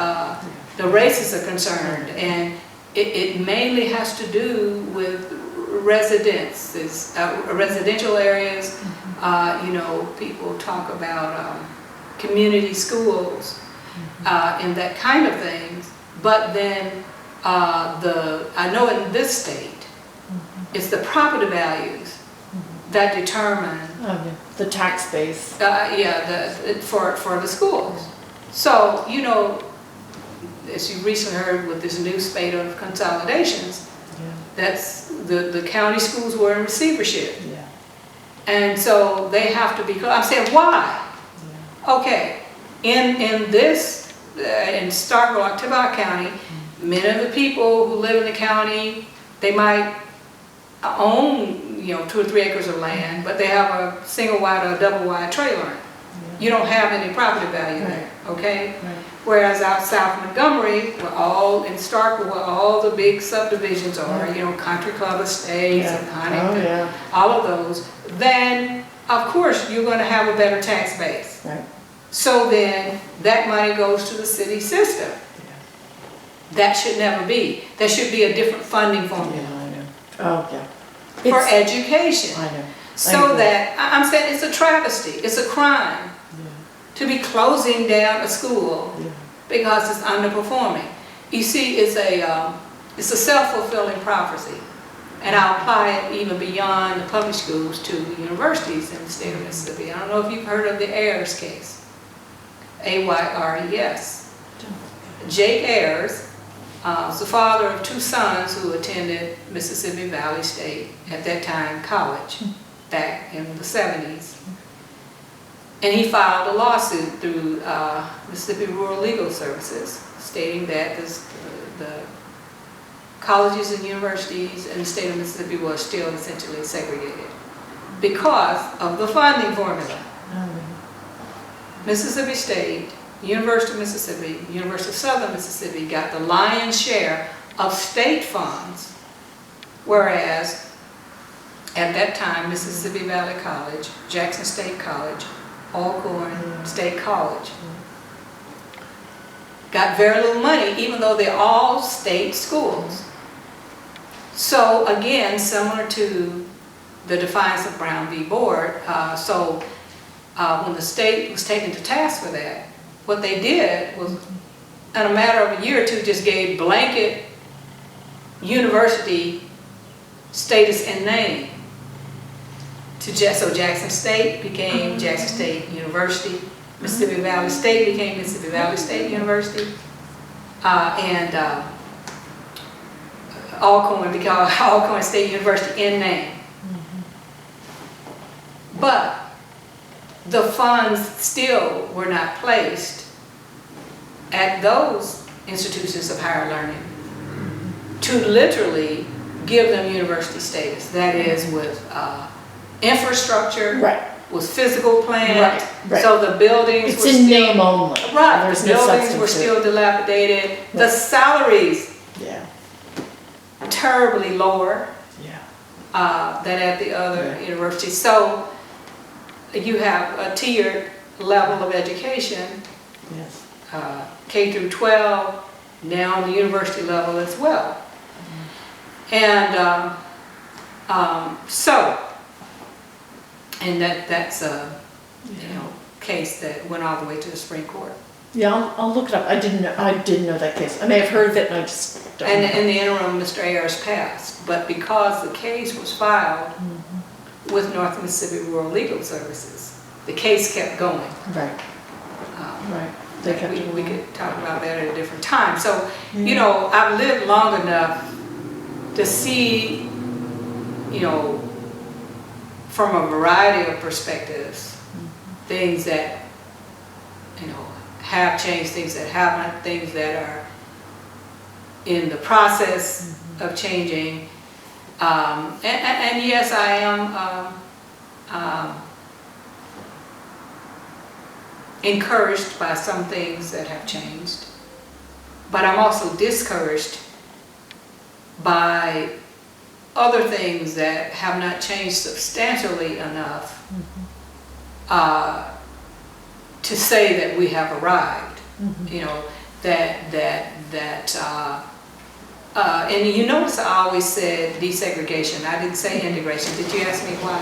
the races are concerned. And it mainly has to do with residences, residential areas. You know, people talk about community schools and that kind of things. But then I know in this state, it's the property values that determine the tax base. For the schools. So, you know, as you recently heard with this new spate of consolidations, that's the county schools were in receivership. And so they have to be, I'm saying, why? Okay, in this, in Starkville, Oktibbeha County, many of the people who live in the county, they might own, you know, 2 or 3 acres of land, but they have a single wide or a double wide trailer. You don't have any property value there, okay? Whereas out south Montgomery, in Starkville, where all the big subdivisions are, you know, Country Club Estates and Huntington, all of those, then of course you're going to have a better tax base. So then that money goes to the city system. That should never be. There should be a different funding formula. For education. So that, I'm saying it's a travesty, it's a crime to be closing down a school because it's underperforming. You see, it's a self-fulfilling prophecy. And I'll apply it even beyond the public schools to universities in the state of Mississippi. I don't know if you've heard of the Ayers case. Ayres. Jake Ayers was the father of 2 sons who attended Mississippi Valley State, at that time college, back in the 70s. And he filed a lawsuit through Mississippi Rural Legal Services, stating that the colleges and universities in the state of Mississippi were still essentially segregated because of the funding formula. Mississippi State, University of Mississippi, University of Southern Mississippi got the lion's share of state funds, whereas at that time Mississippi Valley College, Jackson State College, Alcorn State College got very little money, even though they're all state schools. So again, similar to the defiance of Brown v. Board, when the state was taken to task for that, what they did was, in a matter of a year or two, just gave blanket university status and name to so Jackson State became Jackson State University, Mississippi Valley State became Mississippi Valley State University, and Alcorn became Alcorn State University in name. But the funds still were not placed at those institutions of higher learning to literally give them university status. That is with infrastructure, Right. with physical plant, Right. so the buildings It's were in still, name only. right, There's the no buildings substance were to it. still dilapidated. The Right. salaries Yeah. terribly lower Yeah. than at the other Yeah. universities. So you have a tiered level of education, Yes. K through 12, now on the university level as well. And that's a case that went all the way to the Supreme Court. Yeah, I'll look it up. I didn't know that case. I may have heard of it and I just don't And know. in the interim, Mr. Ayers passed, but because the case was filed with North Mississippi Rural Legal Services, the case kept going. Right, Um, right. They kept it we going. could talk about that at a different time. So, I've lived long enough to see, from a variety of perspectives, things that, have changed, things that haven't, things that are in the process of changing. And yes, I am encouraged by some things that have changed, but I'm also discouraged by other things that have not changed substantially enough to say that we have arrived. And you notice I always said desegregation. I didn't say integration. Did you ask me why?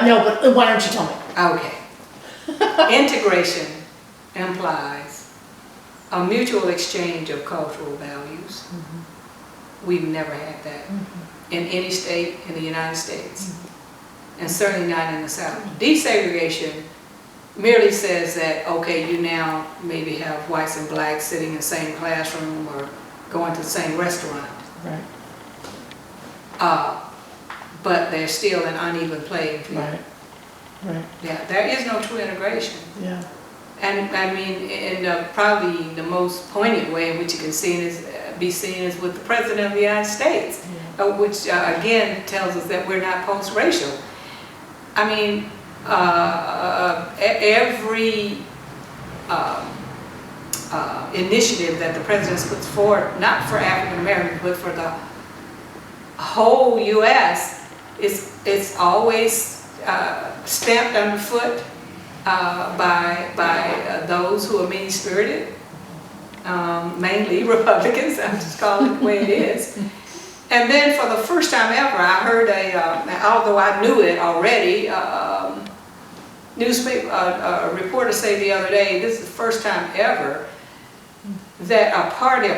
No, but why don't you tell me? Okay. Integration implies a mutual exchange of cultural values. We've never had that in any state in the United States, and certainly not in the South. Desegregation merely says that, okay, you now maybe have whites and blacks sitting in the same classroom or going to the same restaurant. Right. But there's still an uneven playing field. Right. Right. Yeah, there is no true integration. Yeah. And I mean, probably the most poignant way in which you can be seen is with the President of the United States, which again tells us that we're not post-racial. I mean, every initiative that the President puts forward, not for African Americans, but for the whole U.S., it's always stamped underfoot by those who are mean-spirited, mainly Republicans. I'm just calling it the way it is. And then for the first time ever, I heard although I knew it already, a reporter say the other day, this is the first time ever that a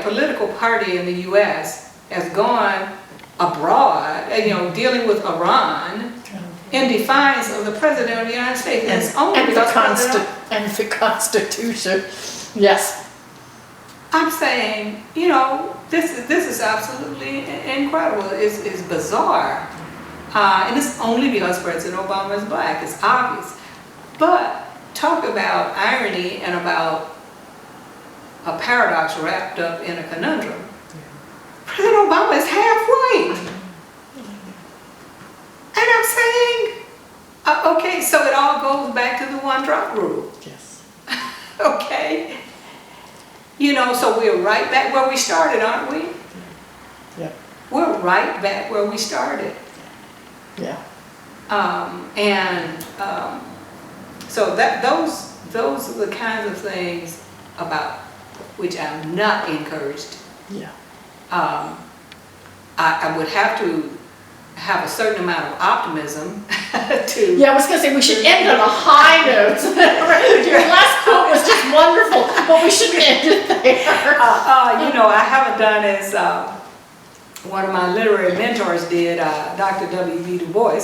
political party in the U.S. has gone abroad, dealing with Iran in defiance of the President of the United States. And it's only because and the Constitution. Yes. I'm saying, this is absolutely incredible. It's bizarre. And it's only because President Obama is black. It's obvious. But talk about irony and about a paradox wrapped up in a conundrum. President Obama is half white. And I'm saying, okay, so it all goes back to the one-drop rule. Yes. Okay? So we're right back where we started, aren't we? Yeah. We're right back where we started. Yeah. So those are the kinds of things about which I'm not encouraged. Yeah. I would have to have a certain amount of optimism to. Yeah, I was going to say we should end on a high note. Your last quote I haven't done as one of my literary mentors did, Dr. W.B. Du Bois,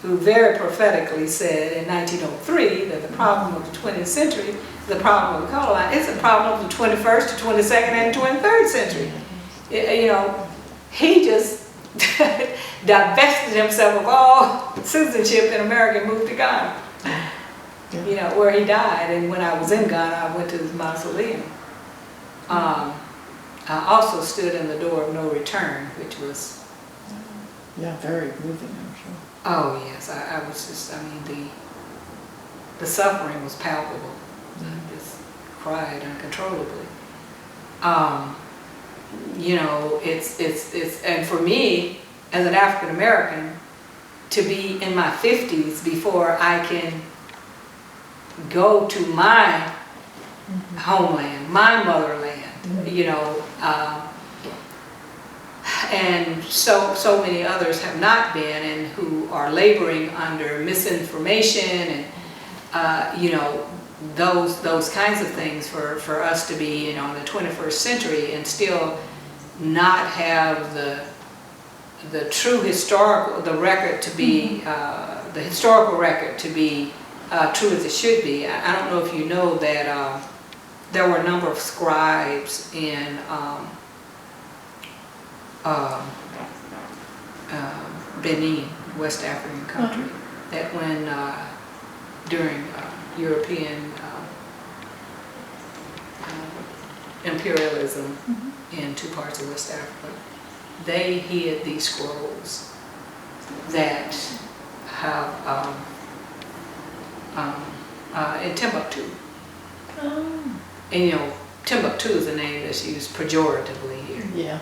who very prophetically said in 1903 that the problem of the 20th century, the problem of the color line, is a problem of the 21st, the 22nd, and 23rd century. He just divested himself of all citizenship in America and moved to Ghana, where he died. And when I was in Ghana, I went to his mausoleum. I also stood in the door of no return, which was... Yeah, very moving, I'm sure. Oh, yes. I was just, the suffering was palpable. I just cried uncontrollably. It's and for me, as an African American, to be in my 50s before I can go to my homeland, my motherland, and so many others have not been, and who are laboring under misinformation and those kinds of things for us to be in the 21st century and still not have the true historical record to be the historical record to be true as it should be. I don't know if you know that there were a number of scribes in Benin, West African country, that when during European imperialism in two parts of West Africa, they hid these scrolls that have in Timbuktu. And Timbuktu is a name that's used pejoratively here.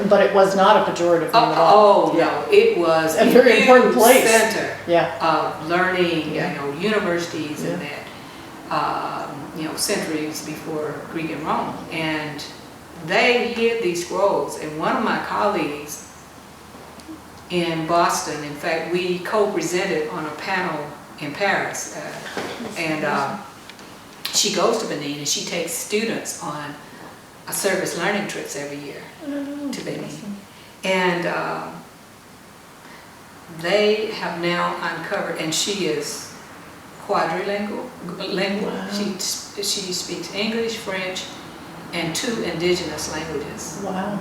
But it was not a pejorative name at all. No, it was a very important place. Center of learning, universities and that, centuries before Greek and Rome. And they hid these scrolls. And one of my colleagues in Boston, in fact, we co-presented on a panel in Paris, and she goes to Benin and she takes students on service learning trips every year to Benin. And they have now uncovered, and she is quadrilingual. Wow. She speaks English, French, and 2 indigenous languages. Wow.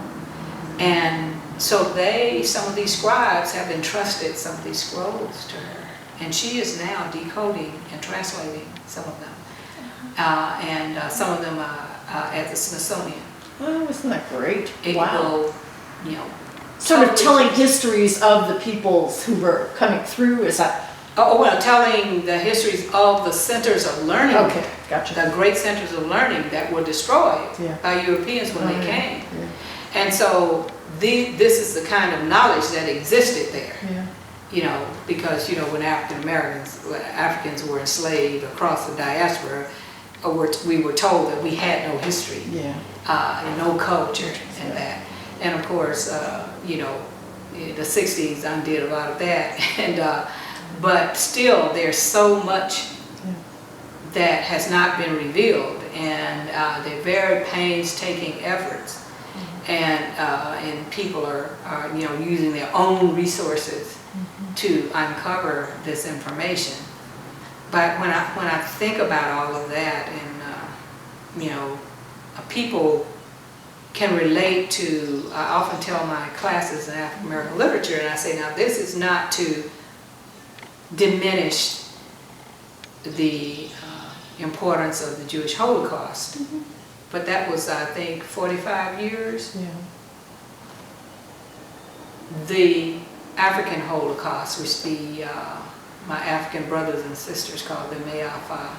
And so some of these scribes have entrusted some of these scrolls to her. And she is now decoding and translating some of them. And some of them at the Smithsonian. Oh, isn't that great? It wow. will, sort of telling histories of the peoples who were coming through, is that? Telling the histories of the centers of learning. Okay, gotcha. The great centers of learning that were destroyed by Europeans when they came. Yeah. And so this is the kind of knowledge that existed there. Yeah. Because, when Africans were enslaved across the diaspora, we were told that we had no history, and no culture, and that. And of course, the 60s undid a lot of that. And but still, there's so much that has not been revealed, and they're very painstaking efforts, and people are using their own resources to uncover this information. But when I think about all of that, and people can relate to, I often tell my classes in African American literature, and I say, now this is not to diminish the importance of the Jewish Holocaust, but that was, I think, 45 years. Yeah. The African Holocaust, which my African brothers and sisters called the Me'afa.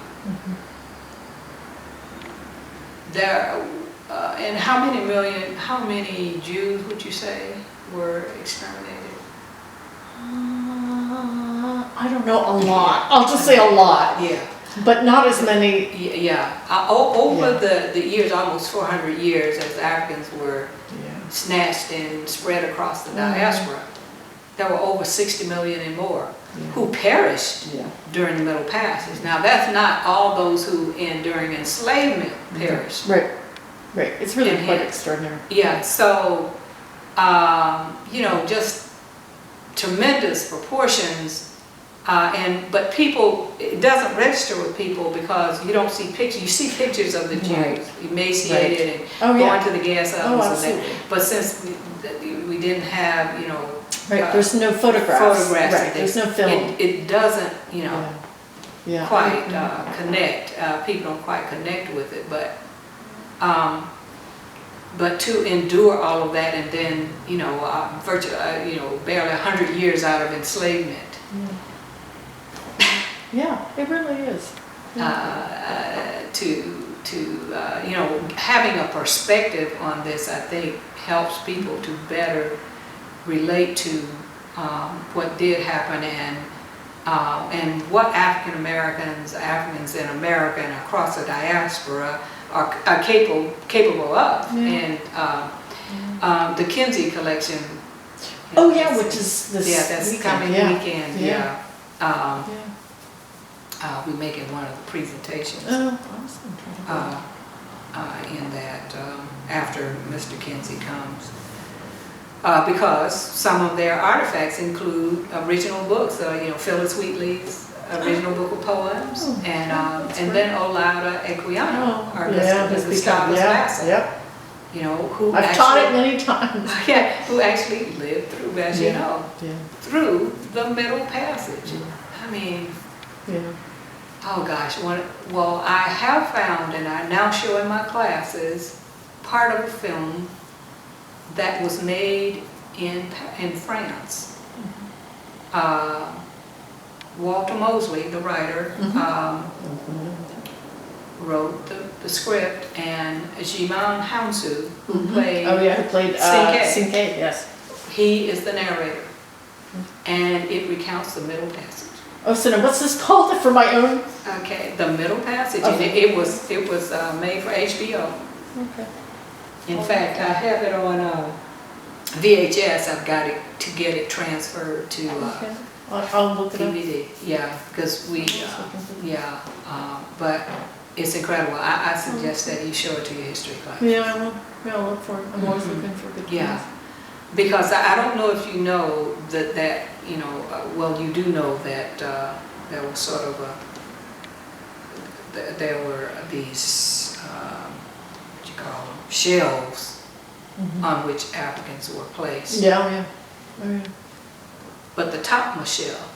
There, and how many Jews would you say were exterminated? I don't know, a lot. I'll just say a lot. Yeah. But not as many. Yeah. Over the years, almost 400 years, as Africans were snatched and spread across the diaspora, there were over 60 million and more. who perished Yeah. during the Middle Passage. Now, that's not all those who during enslavement perished. Right, right. It's really And quite hence- extraordinary. Yeah, so, you know, just tremendous proportions. But people, it doesn't register with people because you don't see pictures. You see pictures of the Jews, Right. emaciated Oh, and yeah. going to the gas ovens. Oh, and that. absolutely. But since we didn't have, you know, Right, there's no photographs. photographs, Right, there's no film. It doesn't, you know, Yeah. quite connect. People don't quite connect with it, but to endure all of that and then, you know, virtually, you know, barely 100 years out of enslavement. Yeah, it really is. You know, having a perspective on this, I think, helps people to better relate to what did happen and what African Americans in America and across the diaspora are capable of. Yeah. And the Kinsey collection. Oh yeah, which is this that's weekend. coming Yeah. weekend. Yeah. Yeah. Yeah. We're making one of the presentations Oh, awesome. in that after Mr. Kinsey comes. Because some of their artifacts include original books, you know, Phyllis Wheatley's original book of poems, Oh, and then Olaudah Equiano, or yeah, Mr. Gustavus Vassar, Yep. you know, who I've actually, taught it many times. yeah, who actually lived through, as you know, Yeah. through the Middle Passage. I mean, Yeah. oh gosh, well, I have found, and I now show in my classes, part of a film that was made in France. Walter Mosley, the writer, wrote the script, and Jimon Hanshaw, who played, Oh yeah, who played Cinque. Cinque, yes. he is the narrator, and it recounts the Middle Passage. Oh, so now what's this called for my own? Okay, the Middle Passage, Okay. and it was made for HBO. Okay. In fact, I have it on VHS. I've got it to get it transferred to Okay. I'll look it up. DVD. Yeah, because but it's incredible. I suggest that you show it to your history class. Yeah, I will. Yeah, I'll look for it. I'm always looking for good Yeah, things. because I don't know if you know that you know. Well, you do know that there was sort of there were these what you call them, shelves on which Africans were placed. Yeah, yeah. Oh, yeah. But the topmost shelf,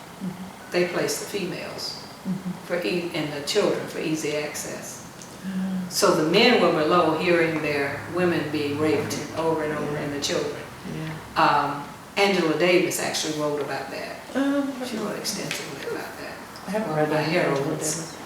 they placed the females and the children for easy access. So the men were below, hearing their women being raped over and over, and the children. Yeah. Angela Davis actually wrote about that. Oh, She wrote extensively about that. I haven't One read of my that. heroines.